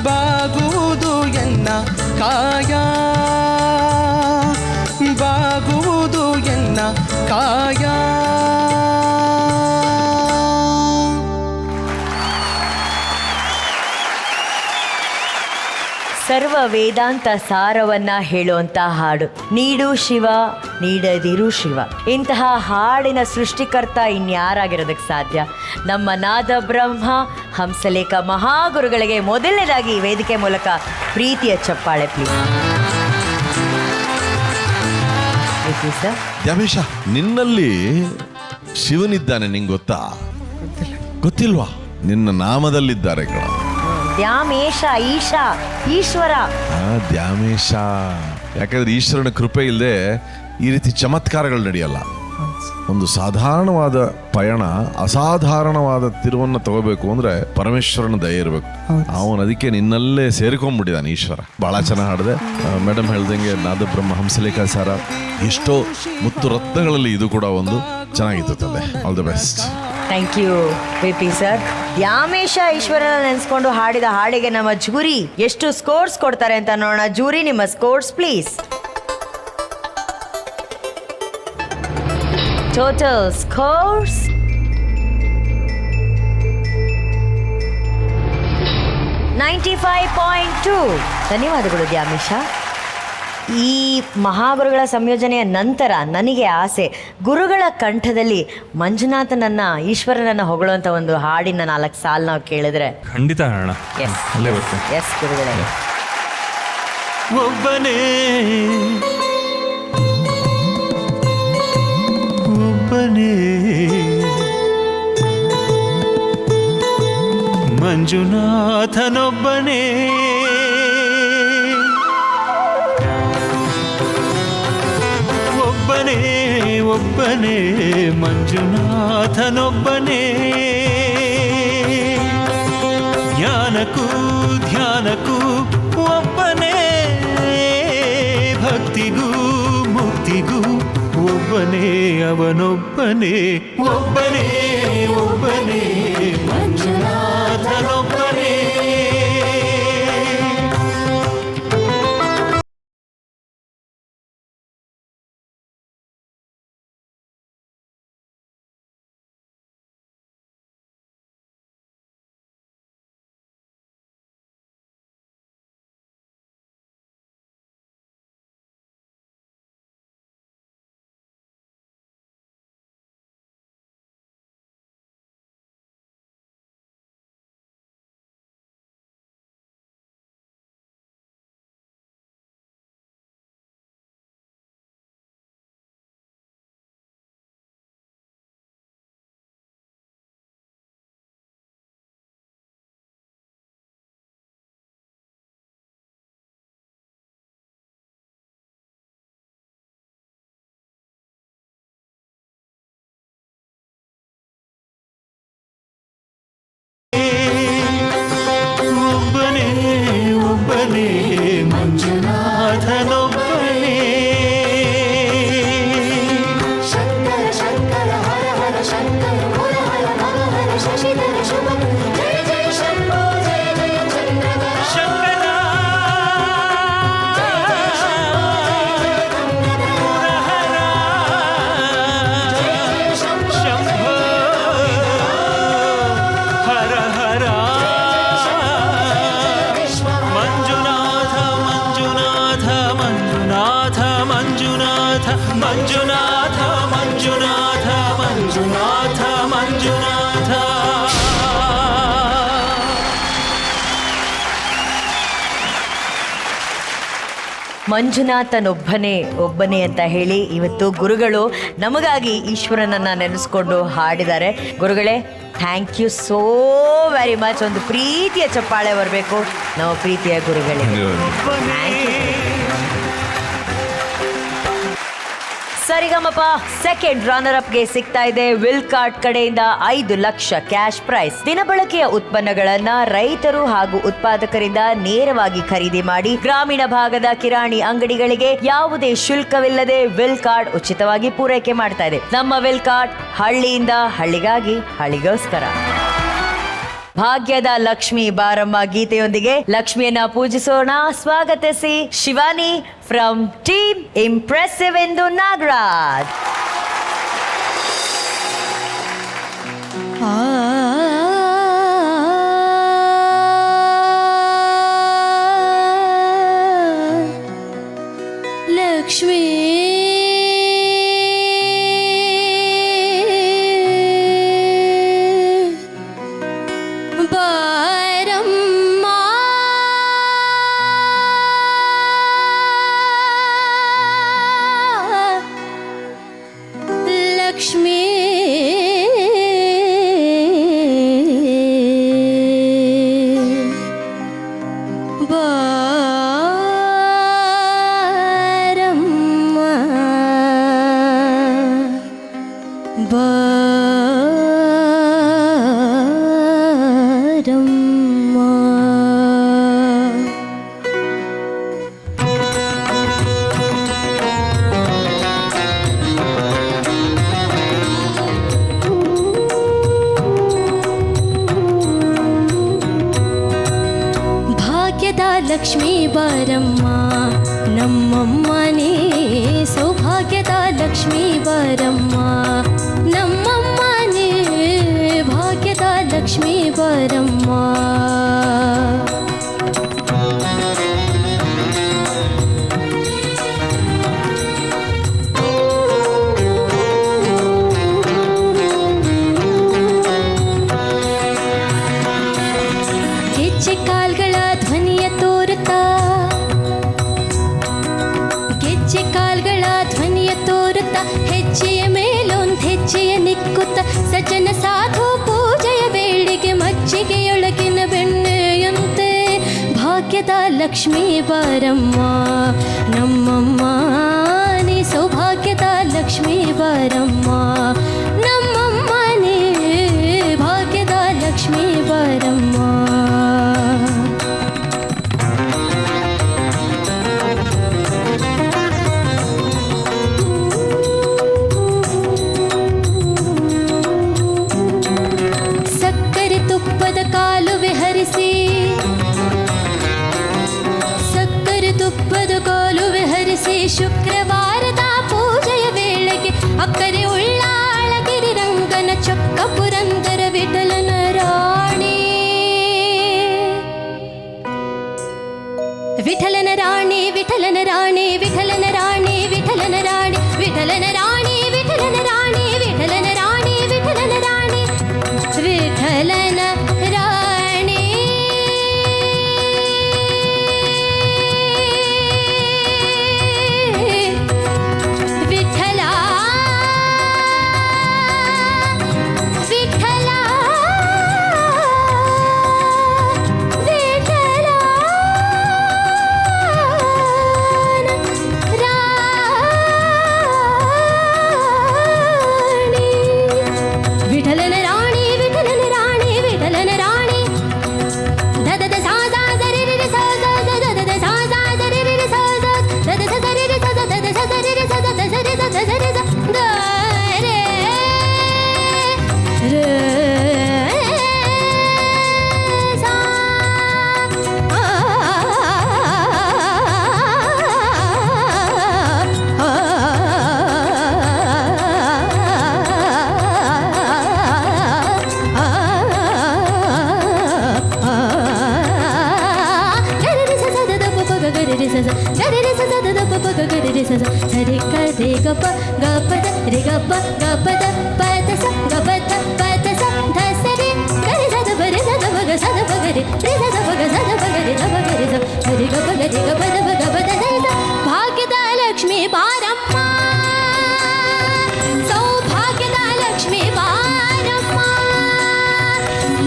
ಬಾಗುವುದು ಎನ್ನ ಕಾಯ ಬಾಗುವುದು ಎನ್ನ ಕಾಯ ಸರ್ವ ವೇದಾಂತ ಸಾರವನ್ನ ಹೇಳುವಂತ ಹಾಡು ನೀಡು ಶಿವ ನೀಡದಿರು ಶಿವ. ಇಂತಹ ಹಾಡಿನ ಸೃಷ್ಟಿಕರ್ತ ಇನ್ಯಾರಾಗಿರೋದಕ್ಕೆ ಸಾಧ್ಯ? ನಮ್ಮ ನಾದ ಬ್ರಹ್ಮ ಹಂಸಲೇಖ ಮಹಾಗುರುಗಳಿಗೆ ಮೊದಲನೇದಾಗಿ ವೇದಿಕೆ ಮೂಲಕ ಪ್ರೀತಿಯ ಚಪ್ಪಾಳೆ ಪ್ಲೀಸ್. ಸರ್ ದ್ಯಾಮೇಶ, ನಿನ್ನಲ್ಲಿ ಶಿವನಿದ್ದಾನೆ, ನಿಂಗೆ ಗೊತ್ತಾ? ಗೊತ್ತಿಲ್ವಾ? ನಿನ್ನ ನಾಮದಲ್ಲಿದ್ದಾರೆ ಕಣ. ದ್ಯಾಮೇಶ, ಈಶಾ, ಈಶ್ವರ. ದ್ಯಾಮೇಶ, ಯಾಕಂದ್ರೆ ಈಶ್ವರನ ಕೃಪೆ ಇಲ್ಲದೆ ಈ ರೀತಿ ಚಮತ್ಕಾರಗಳು ನಡೆಯಲ್ಲ. ಒಂದು ಸಾಧಾರಣವಾದ ಪಯಣ ಅಸಾಧಾರಣವಾದ ತಿರುವನ್ನು ತಗೋಬೇಕು ಅಂದ್ರೆ ಪರಮೇಶ್ವರನ ದಯ ಇರಬೇಕು. ಅವನು ಅದಕ್ಕೆ ನಿನ್ನಲ್ಲೇ ಸೇರಿಕೊಂಡ್ಬಿಟ್ಟಿದ್ದಾನೆ ಈಶ್ವರ. ಬಹಳ ಚೆನ್ನಾಗಿ ಹಾಡಿದೆ ಮೇಡಮ್ ಹೇಳ್ದಂಗೆ. ನಾದಬ್ರಹ್ಮ ಹಂಸಲೇಖ ಸಾರ ಎಷ್ಟೋ ಮುತ್ತು ರತ್ನಗಳಲ್ಲಿ ಇದು ಕೂಡ ಒಂದು. ಚೆನ್ನಾಗಿತ್ತು ತಂದೆ. All the best. Thank you P sir. Dyamesha ಈಶ್ವರನ ನೆನೆಸ್ಕೊಂಡು ಹಾಡಿದ ಹಾಡಿಗೆ ನಮ್ಮ ಜೂರಿ ಎಷ್ಟು ಸ್ಕೋರ್ಸ್ ಕೊಡ್ತಾರೆ ಅಂತ ನೋಡೋಣ. ಜೂರಿ, ನಿಮ್ಮ ಸ್ಕೋರ್ಸ್ ಪ್ಲೀಸ್. Total scores 95.2. ಧನ್ಯವಾದಗಳು ದ್ಯಾಮೇಶ. ಈ ಮಹಾಗುರುಗಳ ಸಂಯೋಜನೆಯ ನಂತರ ನನಗೆ ಆಸೆ, ಗುರುಗಳ ಕಂಠದಲ್ಲಿ ಮಂಜುನಾಥನನ್ನ ಈಶ್ವರನನ್ನ ಹೊಗಳುವಂಥ ಒಂದು ಹಾಡಿನ 4 ಸಾಲು ನಾವು ಕೇಳಿದ್ರೆ ಖಂಡಿತ ಅಣ್ಣ. ಅಲ್ಲೇ ಬರ್ತೇನೆ. ಎಸ್ ಗುರುಗಳೇ. ಒಬ್ಬನೇ ಒಬ್ಬನೇ ಮಂಜುನಾಥನೊಬ್ಬನೇ ಒಬ್ಬನೇ ಒಬ್ಬನೇ ಮಂಜುನಾಥನೊಬ್ಬನೇ ಜ್ಞಾನಕ್ಕೂ ಧ್ಯಾನಕ್ಕೂ ಒಬ್ಬನೇ ಭಕ್ತಿಗೂ ಮುಕ್ತಿಗೂ ಒಬ್ಬನೇ ಅವನೊಬ್ಬನೇ ಒಬ್ಬನೇ ಒಬ್ಬನೇ ಮಂಜುನಾಥನೊಬ್ಬನೇ ಮಂಜುನಾಥ ಮಂಜುನಾಥ ಮಂಜುನಾಥ ಮಂಜುನಾಥ. ಮಂಜುನಾಥನೊಬ್ಬನೇ ಅಂತ ಹೇಳಿ ಇವತ್ತು ಗುರುಗಳು ನಮಗಾಗಿ ಈಶ್ವರನನ್ನ ನೆನೆಸ್ಕೊಂಡು ಹಾಡಿದ್ದಾರೆ. ಗುರುಗಳೇ, thank you so very much. ಒಂದು ಪ್ರೀತಿಯ ಚಪ್ಪಾಳೆ ಬರಬೇಕು ನಮ್ಮ ಪ್ರೀತಿಯ ಗುರುಗಳೇ. ಸರಿಗಮಪ ಸೆಕೆಂಡ್ ರನ್ನರ್ ಅಪ್ಗೆ ಸಿಗ್ತಾ ಇದೆ ವಿಲ್ ಕಾರ್ಡ್ ಕಡೆಯಿಂದ 5 ಲಕ್ಷ ಕ್ಯಾಶ್ ಪ್ರೈಸ್. ದಿನಬಳಕೆಯ ಉತ್ಪನ್ನಗಳನ್ನ ರೈತರು ಹಾಗೂ ಉತ್ಪಾದಕರಿಂದ ನೇರವಾಗಿ ಖರೀದಿ ಮಾಡಿ ಗ್ರಾಮೀಣ ಭಾಗದ ಕಿರಾಣಿ ಅಂಗಡಿಗಳಿಗೆ ಯಾವುದೇ ಶುಲ್ಕವಿಲ್ಲದೆ ವಿಲ್ ಕಾರ್ಡ್ ಉಚಿತವಾಗಿ ಪೂರೈಕೆ ಮಾಡ್ತಾ ಇದೆ. ನಮ್ಮ ವಿಲ್ ಕಾರ್ಡ್ ಹಳ್ಳಿಯಿಂದ ಹಳ್ಳಿಗಾಗಿ, ಹಳ್ಳಿಗೋಸ್ಕರ. ಭಾಗ್ಯದ ಲಕ್ಷ್ಮಿ ಬಾರಮ್ಮ ಗೀತೆಯೊಂದಿಗೆ ಲಕ್ಷ್ಮಿಯನ್ನ ಪೂಜಿಸೋಣ. ಸ್ವಾಗತಿಸಿ ಶಿವಾನಿ ಫ್ರಮ್ ಟೀಮ್ ಇಂಪ್ರೆಸಿವ್ ಎಂದು ನಾಗರಾಜ್. ಲಕ್ಷ್ಮೀ ಲಕ್ಷ್ಮೀ ಬಾರಮ್ಮ ನಮ್ಮಮ್ಮನೇ, ಸೌಭಾಗ್ಯದ ಲಕ್ಷ್ಮೀ ಬಾರಮ್ಮ ನಮ್ಮಮ್ಮನೇ, ಭಾಗ್ಯದ ಲಕ್ಷ್ಮೀ ಬಾರಮ್ಮ. ಗೆಜ್ಜೆ ಕಾಲ್ಗಳ ಧ್ವನಿಯ ತೋರುತ್ತಾ, ಗೆಜ್ಜೆ ಕಾಲ್ಗಳ ಧ್ವನಿಯ ತೋರುತ್ತಾ, ಹೆಜ್ಜೆಯ ಮೇಲೊಂದು ಹೆಜ್ಜೆಯ ನಿಕ್ಕುತ್ತ, ಸಜ್ಜನ ಸಾಧು ಪೂಜೆಯ ವೇಳೆಗೆ ಮಜ್ಜಿಗೆಯೊಳಗಿನ ಬೆಣ್ಣೆಯಂತೆ, ಭಾಗ್ಯದ ಲಕ್ಷ್ಮೀ ಬಾರಮ್ಮ ನಮ್ಮಮ್ಮ ನೀ, ಸೌಭಾಗ್ಯದ ಲಕ್ಷ್ಮೀ ಬಾರಮ್ಮ ನಮ್ಮಮ್ಮನೇ, ಭಾಗ್ಯದ ಲಕ್ಷ್ಮೀ ಬಾರಮ್ಮ. ಸಕ್ಕರೆ ತುಪ್ಪದ ಕಾಲುವೆ ಹರಿಸಿ, ಸಕ್ಕರೆ ತುಪ್ಪದ ಕಾಲುವೆ ಹರಿಸಿ, ಶುಕ್ರವಾರದ ಪೂಜೆಯ ವೇಳೆಗೆ ಅಕ್ಕರೆ ಉಳ್ಳಾಳಗಿರಿ ರಂಗನ ಚೊಕ್ಕ ಪುರಂದರ ವಿಠಲನ ರಾಣಿ, ವಿಠಲನ ರಾಣಿ, ವಿಠಲನ ರಾಣಿ, ವಿಠಲನ ರಾಣಿ, ವಿಠಲನ ರಾಣಿ, ವಿಠಲನ ರಾಣಿ, ವಿಠಲನ ರಾಣಿ, ವಿಠಲನ ರಾಣಿ, ವಿಠಲನ ರಾಣಿ, ವಿಠಲನ ರಾಣಿ. ವಿಠಲ ವಿಠಲ ವಿಠಲ ರಾಣಿ, ವಿಠಲನ ರಾಣಿ, ವಿಠಲನ ರಾಣಿ, ವಿಠಲನ ರಾಣಿ. ದದದ ಸಾದ ಸರಿರಿ ಸಾದ ದದದ ಸಾದ ಸರಿರಿ ಸಾದ ದದದ ಸರಿರಿ ಸಾದ ದದದ ಸರಿರಿ ಸಾದ ದಸರಿ ಸಾದ ಸರಿ ಸ ದ ರೇ ರೇ ಸಾ ಆ ಸರಿ ಗ ಪ ಗ ಪದ ರಿ ಗ ಪ ಗ ಪದ ಪದ ಸ ಗ ಪದ ಪದ ಸ ಧ ಸ ರಿ ಗ ರಿ ಸ ದ ಪ ರಿ ಸ ದ ಪ ಗ ಸ ದ ಪ ಗ ರಿ ರಿ ಸ ದ ಪ ಗ ಸ ದ ಪ ಗ ರಿ ದ ಪ ಗ ರಿ ಸ ರಿ ಗ ಪ ಗ ರಿ ಗ ಪದ ಪ ಗ ಪದ ದ ಸ ಭಾಗ್ಯದ ಲಕ್ಷ್ಮೀ ಬಾರಮ್ಮ ಸೌಭಾಗ್ಯದ ಲಕ್ಷ್ಮೀ ಬಾರಮ್ಮ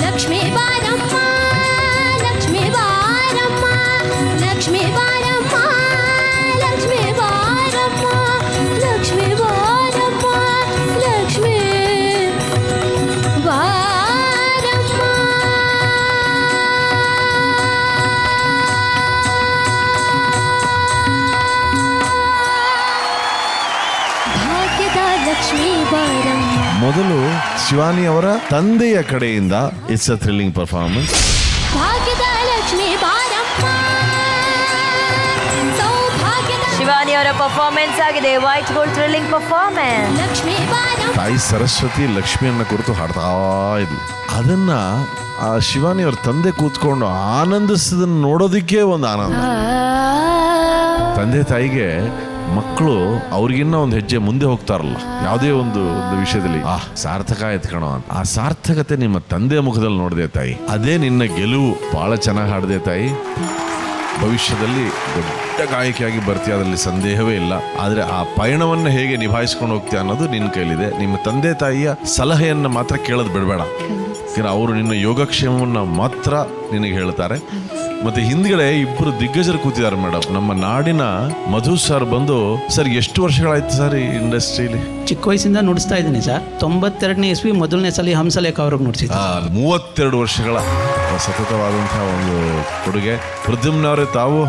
ಲಕ್ಷ್ಮೀ ಬಾರಮ್ಮ ಲಕ್ಷ್ಮೀ ಬಾರಮ್ಮ ಲಕ್ಷ್ಮೀ ಬಾರಮ್ಮ ಲಕ್ಷ್ಮೀ ಬಾರಮ್ಮ ಲಕ್ಷ್ಮೀ ಬಾರಮ್ಮ ಲಕ್ಷ್ಮೀ ಬಾರಮ್ಮ ಭಾಗ್ಯದ ಲಕ್ಷ್ಮೀ ಬಾರಮ್ಮ. ಮೊದಲು ಶಿವಾನಿ ಅವರ ತಂದೆಯ ಕಡೆಯಿಂದ ಇಟ್ಸ್ ಅ ಥ್ರಿಲ್ಲಿಂಗ್ ಪರ್ಫಾರ್ಮೆನ್ಸ್. ಭಾಗ್ಯದ ಲಕ್ಷ್ಮೀ ಬಾರಮ್ಮ ಸೌಭಾಗ್ಯದ ಶಿವಾನಿ ಅವರ ಪರ್ಫಾರ್ಮೆನ್ಸ್ ಆಗಿದೆ white gold thrilling performance. Lakshmi ಬಾರಮ್ಮ. ತಾಯಿ ಸರಸ್ವತಿ ಲಕ್ಷ್ಮಿಯನ್ನ ಕುರಿತು ಹಾಡ್ತಾ ಇದ್ಲು. ಅದನ್ನ ಆ ಶಿವಾನಿ ಅವ್ರ ತಂದೆ ಕೂತ್ಕೊಂಡು ಆನಂದಿಸೋದನ್ನ ನೋಡೋದಿಕ್ಕೆ ಒಂದು ಆನಂದ. ತಂದೆ ತಾಯಿಗೆ ಮಕ್ಕಳು ಅವ್ರಿಗಿನ್ನ ಒಂದು ಹೆಜ್ಜೆ ಮುಂದೆ ಹೋಗ್ತಾರಲ್ಲ ಯಾವುದೇ ಒಂದು ವಿಷಯದಲ್ಲಿ, ಸಾರ್ಥಕ ಆಯ್ತು ಕಣೋ ಅಂತ. ಆ ಸಾರ್ಥಕತೆ ನಿಮ್ಮ ತಂದೆ ಮುಖದಲ್ಲಿ ನೋಡಿದೆ ತಾಯಿ. ಅದೇ ನಿನ್ನ ಗೆಲುವು. ಬಹಳ ಚೆನ್ನಾಗಿ ಹಾಡಿದೆ ತಾಯಿ. ಭವಿಷ್ಯದಲ್ಲಿ ದೊಡ್ಡ ಗಾಯಕಿಯಾಗಿ ಬರ್ತೀಯ, ಅದರಲ್ಲಿ ಸಂದೇಹವೇ ಇಲ್ಲ. ಆದರೆ ಆ ಪಯಣವನ್ನು ಹೇಗೆ ನಿಭಾಯಿಸ್ಕೊಂಡು ಹೋಗ್ತೀಯ ಅನ್ನೋದು ನಿನ್ನ ಕೈಲಿದೆ. ನಿಮ್ಮ ತಂದೆ ತಾಯಿಯ ಸಲಹೆಯನ್ನು ಮಾತ್ರ ಕೇಳೋದು ಬಿಡಬೇಡ. ಅವರು ನಿನ್ನ ಯೋಗಕ್ಷೇಮವನ್ನು ಮಾತ್ರ ನಿನಗೆ ಹೇಳ್ತಾರೆ. ಮತ್ತೆ ಹಿಂದ್ಗಡೆ ಇಬ್ಬರು ದಿಗ್ಗಜರು ಕೂತಿದ್ದಾರೆ ಮೇಡಮ್. ನಮ್ಮ ನಾಡಿನ ಮಧು ಸರ್ ಬಂದು, ಸರ್ ಎಷ್ಟು ವರ್ಷಗಳಾಯ್ತು ಸರ್ ಈ ಇಂಡಸ್ಟ್ರಿಲಿ? ಚಿಕ್ಕ ವಯಸ್ಸಿಂದ ನುಡಿಸ್ತಾ ಇದ್ದೀನಿ ಸರ್. 92ನೇ ಇಸ್ವಿ ಮೊದಲನೇ ಸಲ ಹಂಸಲೇಖ ಅವ್ರಿಗೆ ನುಡಿಸಿದ್ದೆ. 32 ವರ್ಷಗಳ ಸತತವಾದಂತಹ ಒಂದು ಕೊಡುಗೆ. ಪ್ರದ್ಯುಮ್ನ ಅವರೇ, ತಾವು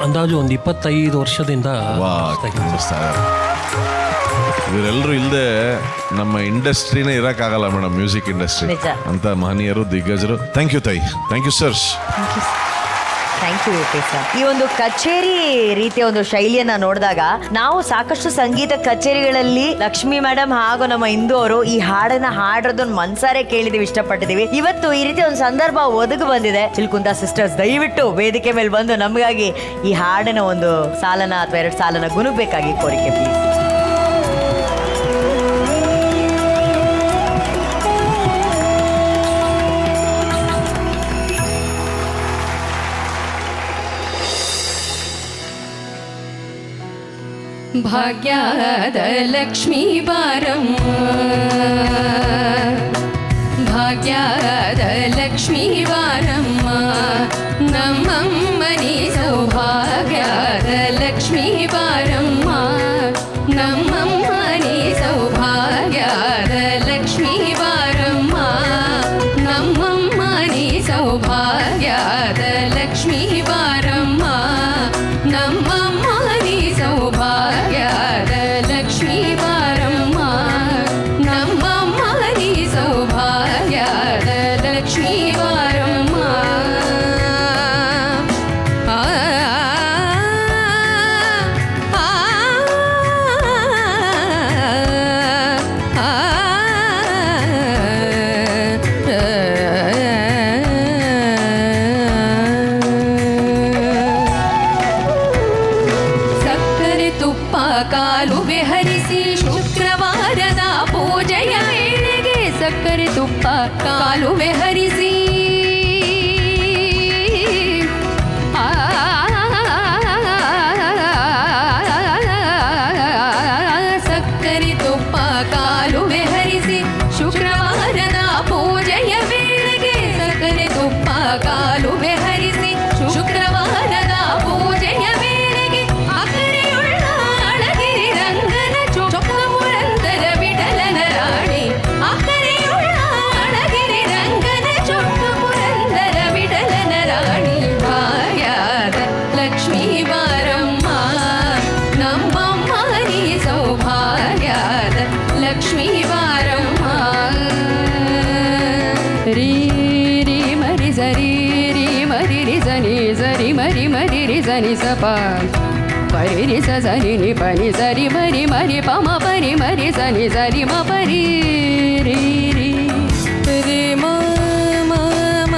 ಅಂದಾಜು ಒಂದು 25 ವರ್ಷದಿಂದ ನುಡಿಸ್ತಾ ಇದ್ದಾರೆ. ಇವರೆಲ್ಲರೂ ಇಲ್ಲದೆ ನಮ್ಮ ಇಂಡಸ್ಟ್ರಿನೇ ಇರೋಕ್ಕಾಗಲ್ಲ ಮೇಡಮ್, ಮ್ಯೂಸಿಕ್ ಇಂಡಸ್ಟ್ರಿ ನಿಜ. ಅಂತ ಮಹನೀಯರು, ದಿಗ್ಗಜರು. ಥ್ಯಾಂಕ್ ಯು ತಾಯಿ, thank you sirs. Thank you sir. ಈ ಒಂದು ಕಚೇರಿ ರೀತಿಯ ಒಂದು ಶೈಲಿಯನ್ನ ನೋಡಿದಾಗ ನಾವು ಸಾಕಷ್ಟು ಸಂಗೀತ ಕಚೇರಿಗಳಲ್ಲಿ ಲಕ್ಷ್ಮಿ ಮೇಡಮ್ ಹಾಗೂ ನಮ್ಮ ಇಂದು ಅವರು ಈ ಹಾಡನ್ನ ಹಾಡೋದನ್ನ ಮನ್ಸಾರೆ ಕೇಳಿದೀವಿ, ಇಷ್ಟಪಟ್ಟಿದೀವಿ. ಇವತ್ತು ಈ ರೀತಿ ಒಂದು ಸಂದರ್ಭ ಒದಗಿ ಬಂದಿದೆ. ಚಿಲ್ಕುಂದ ಸಿಸ್ಟರ್ಸ್ ದಯವಿಟ್ಟು ವೇದಿಕೆ ಮೇಲೆ ಬಂದು ನಮಗಾಗಿ ಈ ಹಾಡಿನ ಒಂದು ಸಾಲನ ಅಥವಾ 2 ಸಾಲನ ಗುನುಗ್ಬೇಕಾಗಿ ಕೋರಿಕೆ ಪ್ಲೀಸ್. ಭಾಗ್ಯದ ಲಕ್ಷ್ಮೀ ಬಾರಮ್ಮ ಭಾಗ್ಯದ ಲಕ್ಷ್ಮೀ ಬಾರಮ್ಮ ನಮ್ಮಮ್ಮನಿ ಸೌಭಾಗ್ಯದ ಲಕ್ಷ್ಮೀ ಬಾರಮ್ಮ ನಮ್ಮಮ್ಮನಿ ಸೌಭಾಗ್ಯದ ಲಕ್ಷ್ಮೀ ಬಾರಮ್ಮ ನಮ್ಮಮ್ಮನಿ ಸೌಭಾಗ್ಯದ ಲಕ್ಷ್ಮೀ ಬಾರಮ್ಮ ನಮ್ಮಮ್ಮನಿ ಸೌಭಾಗ್ಯದ ಲಕ್ಷ್ಮೀ ಬಾರಮ್ಮ ನಮ್ಮಮ್ಮನಿ ಸೌಭಾಗ್ಯದ ಲಕ್ಷ್ಮೀ ಬಾರಮ್ಮ. ಸಕ್ಕರೆ ತುಪ್ಪ ಕಾಲುವೆ ಹರಿಸಿ ಶುಕ್ರವಾರದ ಪೂಜೆಯ ವೇಳೆಗೆ ಸಕ್ಕರೆ ತುಪ್ಪ ಕಾಲುವೆ ಹರಿಸಿ ಸಕ್ಕರೆ ತುಪ್ಪ ಕಾಲುವೆ ಹರಿಸಿ ಶುಕ್ರವಾರದ ಪೂಜೆಯ ವೇಳೆಗೆ ಸಕ್ಕರೆ ತುಪ್ಪ ಕಾಲುವೆ ಹರಿಸಿ ಶುಕ್ರವಾರದ ಪೂಜೆಯ ವೇಳೆಗೆ ಅಕರೆಯುಳ್ಳ ಅಳಗಿರಿ ರಂಗನ ಚೊಕ್ಕ ಪುರಂದರ ವಿಠಲನ ರಾಣಿ ಅಕರೆಯುಳ್ಳ ಅಳಗಿರಿ ರಂಗನ ಚೊಕ್ಕ ಪುರಂದರ ವಿಠಲನ ರಾಣಿ ಭಾಗ್ಯದ ಲಕ್ಷ್ಮೀ ಬಾರಮ್ಮ ನಮ್ಮಮ್ಮನಿ ಸೌಭಾಗ್ಯದ ಲಕ್ಷ್ಮೀ ಬಾರಮ್ಮ. ರೀ ರೀ ಮರಿ ಸರಿ ರೀ ಮರಿ ರಿ ಸನಿ ಸರಿ ಮರಿ ಮರಿ ರಿ ಸನಿ ಸಪ ಪರಿ ರಿ ಸ ಸನಿ ನಿ ಪನಿ ಸರಿ ಮರಿ ಮರಿ ಪಮ ಪರಿ ಮರಿ ಸನಿ ಸರಿ ಮ ಪರಿ ರೀ ರೀ ರಿ ಮ ಮ ಮ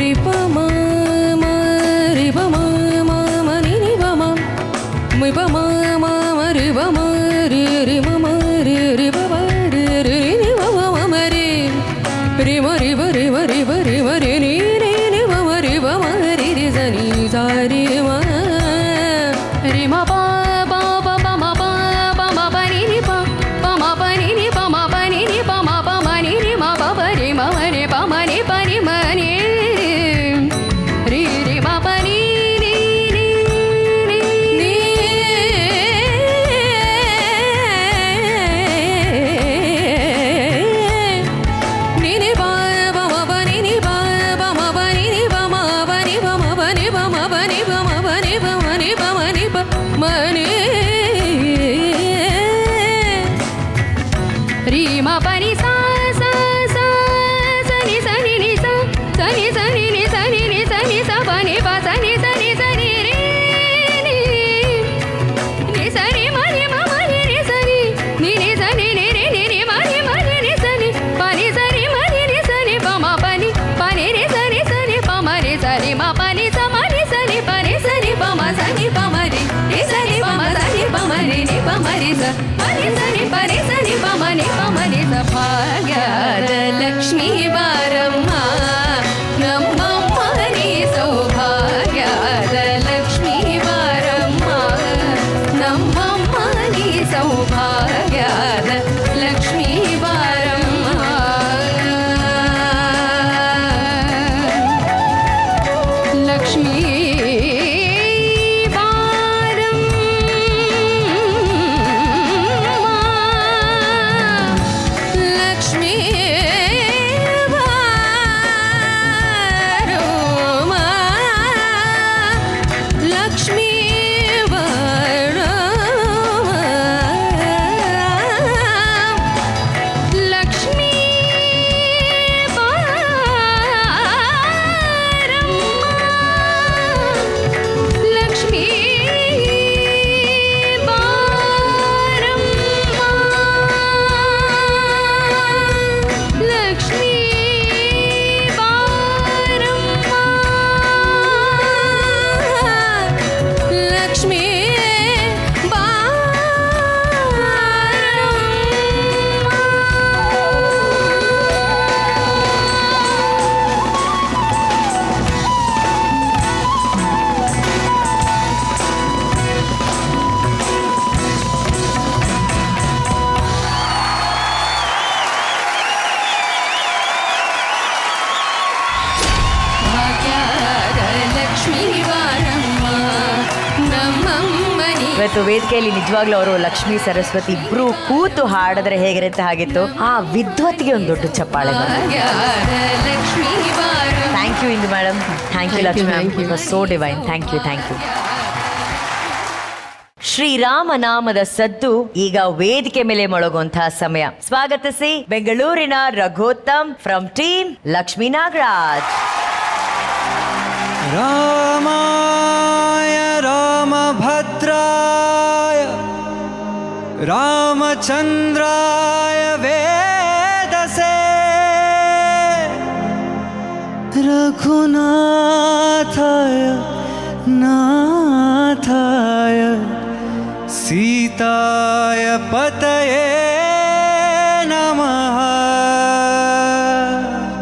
ರಿ ಪ ಮ ಮ ರಿ ಪ ಮ ಮ ಮ ಮನಿ ಬ ಮ ಬನಿ ಬ ಮ ಬನಿ ಬ ಮನಿ ಬ ಮನಿ ಬ ಮನಿ ರೀ ಮ ಪನಿ ಸಾ ಸಾ ಸಾ ಸನಿ ಸನಿ ನಿ ಸಾ ಸನಿ ಸನಿ ನಿ ಸನಿ ನಿ ಸನಿ ಸ ಪನಿ ಪ ಸನಿ ಸನಿ ಸನಿ ರೀ ನಿ ನಿ ಸನಿ ಮನಿ ಮ ಮನಿ ನಿ ಸನಿ ನಿ ನಿ ಸನಿ ನಿ ನಿ ನಿ ನಿ ಮನಿ ಮನಿ ನಿ ಸನಿ ಪನಿ ಸನಿ ಮನಿ ನಿ ಸನಿ ಪ ಮ ಪನಿ ಪನಿ ನಿ ಸನಿ ಸನಿ ಪ ಮ ನಿ ಸನಿ ಮ ಪನಿ ಸ ಮನಿ ಸನಿ ಪನಿ ಸನಿ ಪ ಮ ಸನಿ ಪ ಮ ರಿ ನಿ ಸನಿ ಪ ಮ ಸನಿ ಪ ಮ ರಿ ನಿ ಪ ಮ ರಿ ಸ ಪನಿ ಸನಿ ಪನಿ ಸನಿ ಪ ಮ ನಿ ಪ ಮ ರಿ ಸ ಭಾಗ್ಯದ ಲಕ್ಷ್ಮೀ ಬಾರಮ್ಮ ನಮ್ಮಮ್ಮ ನೀ ಸೌಭಾಗ್ಯದ ಲಕ್ಷ್ಮೀ ಬಾರಮ್ಮ ನಮ್ಮಮ್ಮ ನೀ ಸೌಭಾಗ್ಯದ ಲಕ್ಷ್ಮೀ ಬಾರಮ್ಮ ಲಕ್ಷ್ಮೀ ಲಕ್ಷ್ಮೀ ಬಾರಮ್ಮ ಲಕ್ಷ್ಮೀ ಬಾರಮ್ಮ ಲಕ್ಷ್ಮೀ ಬಾರಮ್ಮ ಲಕ್ಷ್ಮೀ ಲಕ್ಷ್ಮೀ ಬಾರಮ್ಮ ಲಕ್ಷ್ಮೀ ಭಾಗ್ಯದ ಲಕ್ಷ್ಮೀ ಬಾರಮ್ಮ ನಮ್ಮಮ್ಮನಿ ಇವತ್ತು ವೇದಿಕೆಯಲ್ಲಿ ನಿಜವಾಗ್ಲೂ ಅವರು ಲಕ್ಷ್ಮೀ ಸರಸ್ವತಿ ಇಬ್ರು ಕೂತು ಹಾಡಿದ್ರೆ ಹೇಗಿರುತ್ತೆ ಹಾಗಿತ್ತು. ಆ ವಿದ್ವತ್ಗೆ ಒಂದು ದೊಡ್ಡ ಚಪ್ಪಾಳೆ. ಭಾಗ್ಯದ ಲಕ್ಷ್ಮೀ ಬಾರಮ್ಮ thank you Indu madam. Thank you Lakshmi ma'am. It was so divine. Thank you. ಶ್ರೀರಾಮನಾಮದ ಸದ್ದು ಈಗ ವೇದಿಕೆ ಮೇಲೆ ಮೊಳಗುವಂತಹ ಸಮಯ. ಸ್ವಾಗತಿಸಿ ಬೆಂಗಳೂರಿನ ರಘೋತ್ತಮ್ ಫ್ರಮ್ ಟೀಮ್ ಲಕ್ಷ್ಮೀ ನಾಗರಾಜ್. ರಾಮಾಯ ರಾಮಭದ್ರಾಯ ರಾಮಚಂದ್ರಾಯ ವೇದಸೆ ರಘುನಾಥಾಯ ನಾಥಾಯ ಸೀತಾಯ ಪತಯೇ ನಮಃ.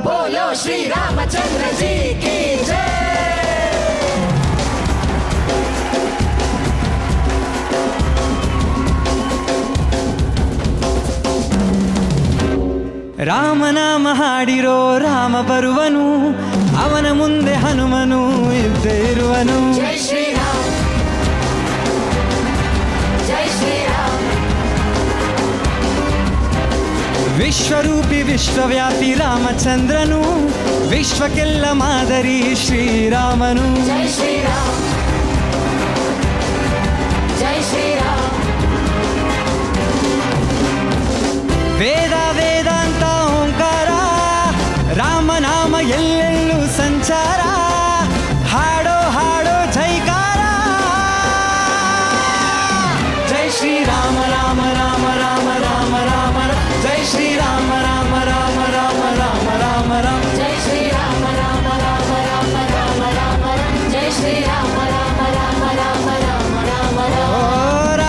ಬೋಲೋ ಶ್ರೀ ರಾಮಚಂದ್ರ ಜಿ ಕಿ ಜೈ. ರಾಮನಾಮ ಹಾಡಿರೋ ರಾಮ ಬರುವನು, ಅವನ ಮುಂದೆ ಹನುಮನು ಇದ್ದೇ ಇರುವನು. ಜೈ ಶ್ರೀರಾಮ್ ಜೈ ಶ್ರೀರಾಮ್. ವಿಶ್ವರೂಪಿ ವಿಶ್ವವ್ಯಾಪಿ ರಾಮಚಂದ್ರನು, ವಿಶ್ವಕ್ಕೆಲ್ಲ ಮಾದರಿ ಶ್ರೀರಾಮನು. ಜೈ ಶ್ರೀರಾಮ್ ಜೈ ಶ್ರೀರಾಮ್. ವೇದ ವೇದಾಂತ ಓಂಕಾರ, ರಾಮನಾಮ ಎಲ್ಲೆಲ್ಲೂ ಸಂಚಾರ. ಹಾಡೋ ಹಾಡೋ ಜೈಕಾರ. ಜೈ ಶ್ರೀರಾಮ ರಾಮ ರಾಮ ರಾಮ ರಾಮ ರಾಮ ಜೈ ಶ್ರೀರಾಮ ರಾಮ ರಾಮ ರಾಮ ರಾಮ ರಾಮ ರಾಮ ಜೈ ಶ್ರೀರಾಮ ರಾಮ ರಾಮ ರಾಮ ರಾಮ ರಾಮ ಜೈ ಶ್ರೀರಾಮ ರಾಮ ರಾಮ ರಾಮ ರಾಮ ರಾಮ ರಾಮ.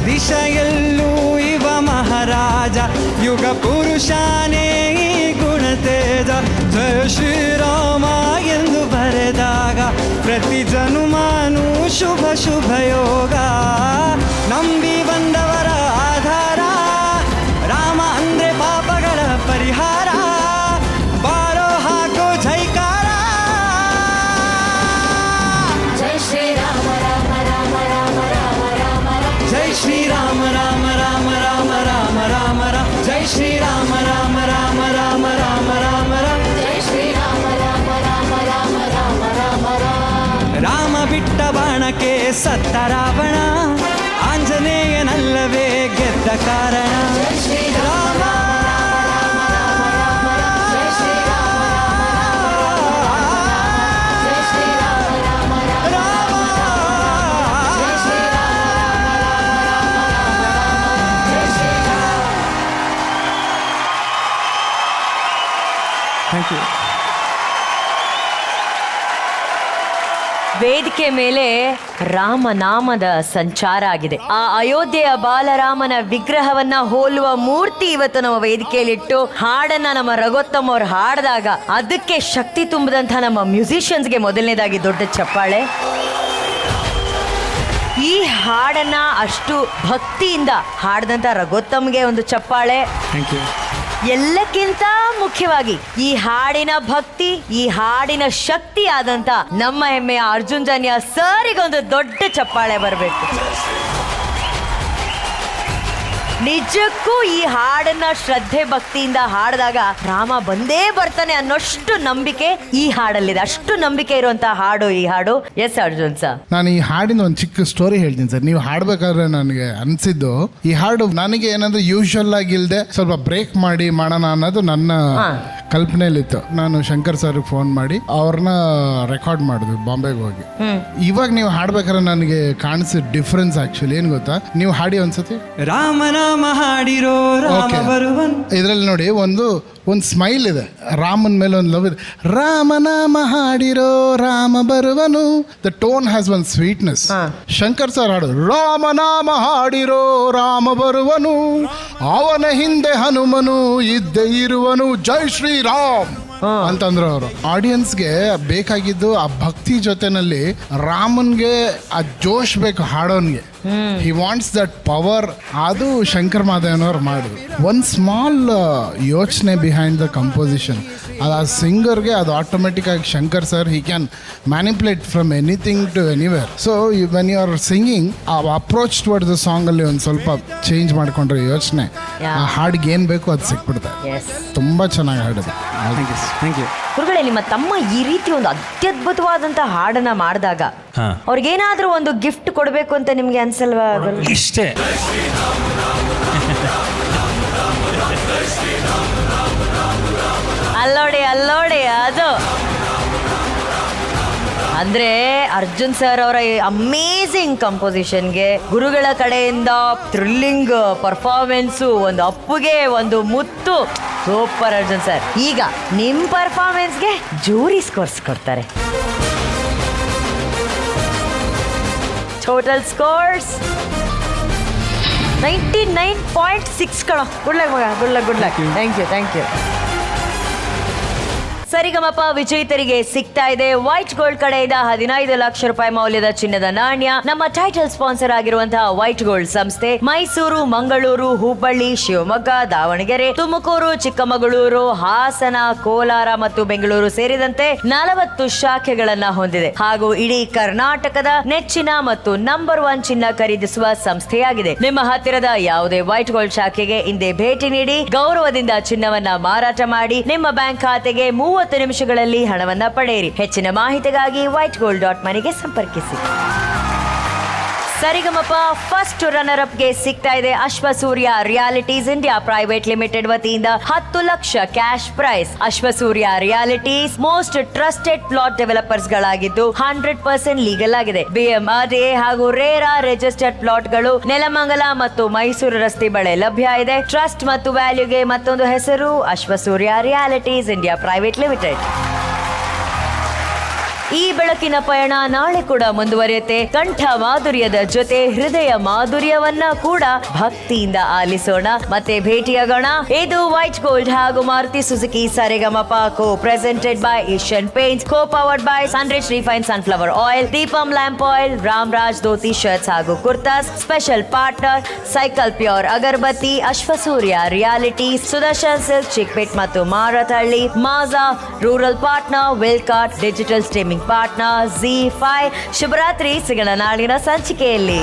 ದಿಶೆಯಲ್ಲೂ ಇವ ಮಹಾರಾಜ ಯುಗ ಪುರುಷಾನೇ ಈ ಗುಣತೇಜ ಜಯ ಶ್ರೀರಾಮ ಎಂದು ಬರೆದಾಗ ಪ್ರತಿ ಜನುಮಾನು ಶುಭ ಶುಭ ಯೋಗ ನಂಬಿ ಬಂದವರ ಆಧಾರ ರಾಮ ಅಂದ್ರೆ ಪಾಪಗಳ ಪರಿಹಾರ ಬಾರೋ ಹಾಕೋ ಜೈಕಾರ ಜೈ ಶ್ರೀರಾಮ ರಾಮ ರಾಮ ರಾಮ ರಾಮ ರಾಮ ಜೈ ಶ್ರೀರಾಮ ರಾಮ ರಾಮ ರಾಮ ರಾಮ ರಾಮ ರಾಮ ಜೈ ಶ್ರೀರಾಮ ರಾಮ ರಾಮ ರಾಮ ರಾಮ ರಾಮ ರಾಮ ಜೈ ಶ್ರೀರಾಮ ರಾಮ ರಾಮ ರಾಮ ರಾಮ ರಾಮ ರಾಮ ರಾಮ ಬಿಟ್ಟ ಬಾಣಕ್ಕೆ ಸತ್ತ ರಾವಣ ಆಂಜನೇಯನಲ್ಲವೇ ಗೆದ್ದ ಕಾರಣ ರಾಮ ಥ್ಯಾಂಕ್ ಯು. ವೇದಿಕೆ ಮೇಲೆ ರಾಮನಾಮದ ಸಂಚಾರ ಆಗಿದೆ. ಆ ಅಯೋಧ್ಯೆಯ ಬಾಲರಾಮನ ವಿಗ್ರಹವನ್ನ ಹೋಲುವ ಮೂರ್ತಿ ಇವತ್ತು ನಮ್ಮ ವೇದಿಕೆಯಲ್ಲಿಟ್ಟು ಹಾಡನ್ನ ನಮ್ಮ ರಘೋತ್ತಮ್ ಅವ್ರು ಹಾಡಿದಾಗ ಅದಕ್ಕೆ ಶಕ್ತಿ ತುಂಬಿದಂತಹ ನಮ್ಮ ಮ್ಯೂಸಿಷಿಯನ್ಸ್ಗೆ ಮೊದಲನೇದಾಗಿ ದೊಡ್ಡ ಚಪ್ಪಾಳೆ. ಈ ಹಾಡನ್ನ ಅಷ್ಟು ಭಕ್ತಿಯಿಂದ ಹಾಡಿದಂತ ರಘೋತ್ತಮ್ಗೆ ಒಂದು ಚಪ್ಪಾಳೆ. Thank you. ಎಲ್ಲಕ್ಕಿಂತ ಮುಖ್ಯವಾಗಿ ಈ ಹಾಡಿನ ಭಕ್ತಿ, ಈ ಹಾಡಿನ ಶಕ್ತಿ ಆದಂತ ನಮ್ಮ ಹೆಮ್ಮೆಯ ಅರ್ಜುನ್ ಜನ್ಯ ಸರಿಗೊಂದು ದೊಡ್ಡ ಚಪ್ಪಾಳೆ ಬರಬೇಕು. ನಿಜಕ್ಕೂ ಈ ಹಾಡನ್ನ ಶ್ರದ್ಧೆ ಭಕ್ತಿಯಿಂದ ಹಾಡಿದಾಗ ರಾಮ ಬಂದೇ ಬರ್ತಾನೆ ಅನ್ನೋಷ್ಟು ನಂಬಿಕೆ ಈ ಹಾಡಲ್ಲಿದೆ. ಅಷ್ಟು ನಂಬಿಕೆ ಇರುವಂತಹ ಹಾಡು ಈ ಹಾಡು. ಎಸ್ ಅರ್ಜುನ್ ಸರ್, ನಾನು ಈ ಹಾಡಿನ ಒಂದು ಚಿಕ್ಕ ಸ್ಟೋರಿ ಹೇಳ್ತೀನಿ ಸರ್. ನೀವು ಹಾಡ್ಬೇಕಾದ್ರೆ ನನಗೆ ಅನ್ಸಿದ್ದು ಈ ಹಾಡು ನನಗೆ ಏನಂದ್ರೆ ಯೂಶುವಲ್ ಆಗಿಲ್ದೆ ಸ್ವಲ್ಪ ಬ್ರೇಕ್ ಮಾಡಿ ಮಾಡೋಣ ಅನ್ನೋದು ನನ್ನ ಕಲ್ಪನೆಯಲ್ಲಿತ್ತು. ನಾನು ಶಂಕರ್ ಸರ್ ಫೋನ್ ಮಾಡಿ ಅವ್ರನ್ನ ರೆಕಾರ್ಡ್ ಮಾಡಿದ್ವಿ ಬಾಂಬೆಗೆ ಹೋಗಿ. ಇವಾಗ ನೀವು ಹಾಡ್ಬೇಕಾದ್ರೆ ನನಗೆ ಕಾಣಿಸಿದ ಡಿಫ್ರೆನ್ಸ್ ಆಕ್ಚುಲಿ ಏನ್ ಗೊತ್ತಾ, ನೀವು ಹಾಡಿ ಒಂದ್ಸತಿ ರಾಮನಾಮ ಹಾಡಿರೋ ರಾಮ ಬರುವನು. ಇದರಲ್ಲಿ ನೋಡಿ ಒಂದು ಸ್ಮೈಲ್ ಇದೆ, ರಾಮನ ಮೇಲೆ ಒಂದು ಲವ್ ಇದೆ. ರಾಮನಾಮ ಹಾಡಿರೋ ರಾಮ ಬರುವನು. The tone has one sweetness. Shankar sir ಹಾಡೋದು ರಾಮನಾಮ ಹಾಡಿರೋ ರಾಮ ಬರುವನು, ಅವನ ಹಿಂದೆ ಹನುಮನು ಇದ್ದೇ ಇರುವನು, ಜೈ ಶ್ರೀರಾಮ್ ಅಂತಂದ್ರು ಅವರು. ಆಡಿಯನ್ಸ್ಗೆ ಬೇಕಾಗಿದ್ದು ಆ ಭಕ್ತಿ ಜೊತೆನಲ್ಲಿ ರಾಮನ್ಗೆ ಆ ಜೋಶ್ ಬೇಕು ಹಾಡೋನ್ಗೆ. He wants that power. ಅದು ಶಂಕರ್ ಮಾದೇವನವ್ರು ಮಾಡಿದ್ರು. ಒಂದು ಸ್ಮಾಲ್ ಯೋಚನೆ ಬಿಹೈಂಡ್ ದ ಕಂಪೋಸಿಷನ್. ಅದು ಆ ಸಿಂಗರ್ಗೆ ಅದು ಆಟೋಮೆಟಿಕ್ ಆಗಿ Shankar sir he can manipulate from anything to anywhere. So when you are singing a approach towards the song ಅಲ್ಲಿ ಒಂದು ಸ್ವಲ್ಪ ಚೇಂಜ್ ಮಾಡ್ಕೊಂಡ್ರೆ ಯೋಚನೆ ಆ ಹಾಡಿಗೆ ಏನು ಬೇಕು ಅದು ಸಿಕ್ಬಿಡುತ್ತೆ. ತುಂಬಾ ಚೆನ್ನಾಗಿ ಹಾಡಿದೆ. Thank you. ಗುರುಗಳೇ, ನಿಮ್ಮ ತಮ್ಮ ಈ ರೀತಿ ಒಂದು ಅತ್ಯದ್ಭುತವಾದಂತ ಹಾಡನ್ನ ಮಾಡಿದಾಗ ಅವ್ರಿಗೇನಾದ್ರೂ ಒಂದು ಗಿಫ್ಟ್ ಕೊಡಬೇಕು ಅಂತ ನಿಮ್ಗೆ ಅನ್ಸಲ್ವಾ? ಇಷ್ಟೇ. ಅಲ್ಲೋಡಿ ಅದು ಅಂದ್ರೆ ಅರ್ಜುನ್ ಸರ್ ಅವರ ಅಮೇಝಿಂಗ್ ಕಂಪೋಸಿಷನ್ಗೆ ಗುರುಗಳ ಕಡೆಯಿಂದ ಥ್ರಿಲ್ಲಿಂಗ್ ಪರ್ಫಾರ್ಮೆನ್ಸು, ಒಂದು ಅಪ್ಪುಗೆ ಒಂದು ಮುತ್ತು. Super Arjun sir. ಈಗ ನಿಮ್ಮ ಪರ್ಫಾರ್ಮೆನ್ಸ್ಗೆ ಜೂರಿ ಸ್ಕೋರ್ಸ್ ಕೊಡ್ತಾರೆ. ಟೋಟಲ್ ಸ್ಕೋರ್ಸ್ 99.6 ಕಣೋ. ಗುಡ್ ಲಕ್ ಮಗ, good luck. Thank you. Saregamapa ವಿಜೇತರಿಗೆ ಸಿಗ್ತಾ ಇದೆ ವೈಟ್ ಗೋಲ್ಡ್ ಕಡೆಯಿಂದ 15 ಲಕ್ಷ ರೂಪಾಯಿ ಮೌಲ್ಯದ ಚಿನ್ನದ ನಾಣ್ಯ. ನಮ್ಮ ಟೈಟಲ್ ಸ್ಪಾನ್ಸರ್ ಆಗಿರುವಂತಹ ವೈಟ್ ಗೋಲ್ಡ್ ಸಂಸ್ಥೆ ಮೈಸೂರು, ಮಂಗಳೂರು, ಹುಬ್ಬಳ್ಳಿ, ಶಿವಮೊಗ್ಗ, ದಾವಣಗೆರೆ, ತುಮಕೂರು, ಚಿಕ್ಕಮಗಳೂರು, ಹಾಸನ, ಕೋಲಾರ ಮತ್ತು ಬೆಂಗಳೂರು ಸೇರಿದಂತೆ 40 ಶಾಖೆಗಳನ್ನ ಹೊಂದಿದೆ ಹಾಗೂ ಇಡೀ ಕರ್ನಾಟಕದ ನೆಚ್ಚಿನ ಮತ್ತು ನಂಬರ್ 1 ಚಿನ್ನ ಖರೀದಿಸುವ ಸಂಸ್ಥೆಯಾಗಿದೆ. ನಿಮ್ಮ ಹತ್ತಿರದ ಯಾವುದೇ ವೈಟ್ ಗೋಲ್ಡ್ ಶಾಖೆಗೆ ಇಂದೇ ಭೇಟಿ ನೀಡಿ ಗೌರವದಿಂದ ಚಿನ್ನವನ್ನ ಮಾರಾಟ ಮಾಡಿ ನಿಮ್ಮ ಬ್ಯಾಂಕ್ ಖಾತೆಗೆ 30 ನಿಮಿಷಗಳಲ್ಲಿ ಹಣವನ್ನ ಪಡೆಯಿರಿ. ಹೆಚ್ಚಿನ ಮಾಹಿತಿಗಾಗಿ whitegold.money ಸಂಪರ್ಕಿಸಿ. ಸರಿಗಮಪ ಫಸ್ಟ್ ರನ್ನರ್ ಅಪ್ ಗೆ ಸಿಗ್ತಾ ಇದೆ Ashwasurya realities India private limited ವತಿಯಿಂದ 10 lakh cash prize. Ashwasurya realities most trusted plot developers ಗಳಾಗಿದ್ದು 100% ಲೀಗಲ್ ಆಗಿದೆ. BMRDA ಹಾಗೂ ರೇರಾ ರಿಜಿಸ್ಟರ್ಡ್ ಪ್ಲಾಟ್ ಗಳು ನೆಲಮಂಗಲ ಮತ್ತು ಮೈಸೂರು ರಸ್ತೆ ಬಳಿ ಲಭ್ಯ ಇದೆ. ಟ್ರಸ್ಟ್ ಮತ್ತು ವ್ಯಾಲ್ಯೂಗೆ ಮತ್ತೊಂದು ಹೆಸರು Ashwasurya realities India private limited. ಈ ಬೆಳಕಿನ ಪಯಣ ನಾಳೆ ಕೂಡ ಮುಂದುವರಿಯುತ್ತೆ. ಕಂಠ ಮಾಧುರ್ಯದ ಜೊತೆ ಹೃದಯ ಮಾಧುರ್ಯವನ್ನ ಕೂಡ ಭಕ್ತಿಯಿಂದ ಆಲಿಸೋಣ. ಮತ್ತೆ ಭೇಟಿಯಾಗೋಣ. ಇದು ವೈಟ್ ಗೋಲ್ಡ್ ಹಾಗೂ Maruti Suzuki Saregamapa co presented by Asian Paints, co powered by Sunrich refine sunflower oil, Deepam lamp oil, Ramraj dhoti shirts ಹಾಗೂ kurtas. Special partner Cycle Pure agarbatti, Ashwasurya reality, Sudarshan silk Chickpet ಮತ್ತು ಮಾರತಹಳ್ಳಿ, ಮಾಜಾ ರೂರಲ್ ಪಾರ್ಟ್ನರ್, ವಿಲ್ಕಾಟ್ ಡಿಜಿಟಲ್ ಸ್ಟ್ರೀಮಿಂಗ್ ಪಾರ್ಟ್ನರ್, Z5. ಶುಭರಾತ್ರಿ, ಸಿಗೋಣ ನಾಳಿನ ಸಂಚಿಕೆಯಲ್ಲಿ.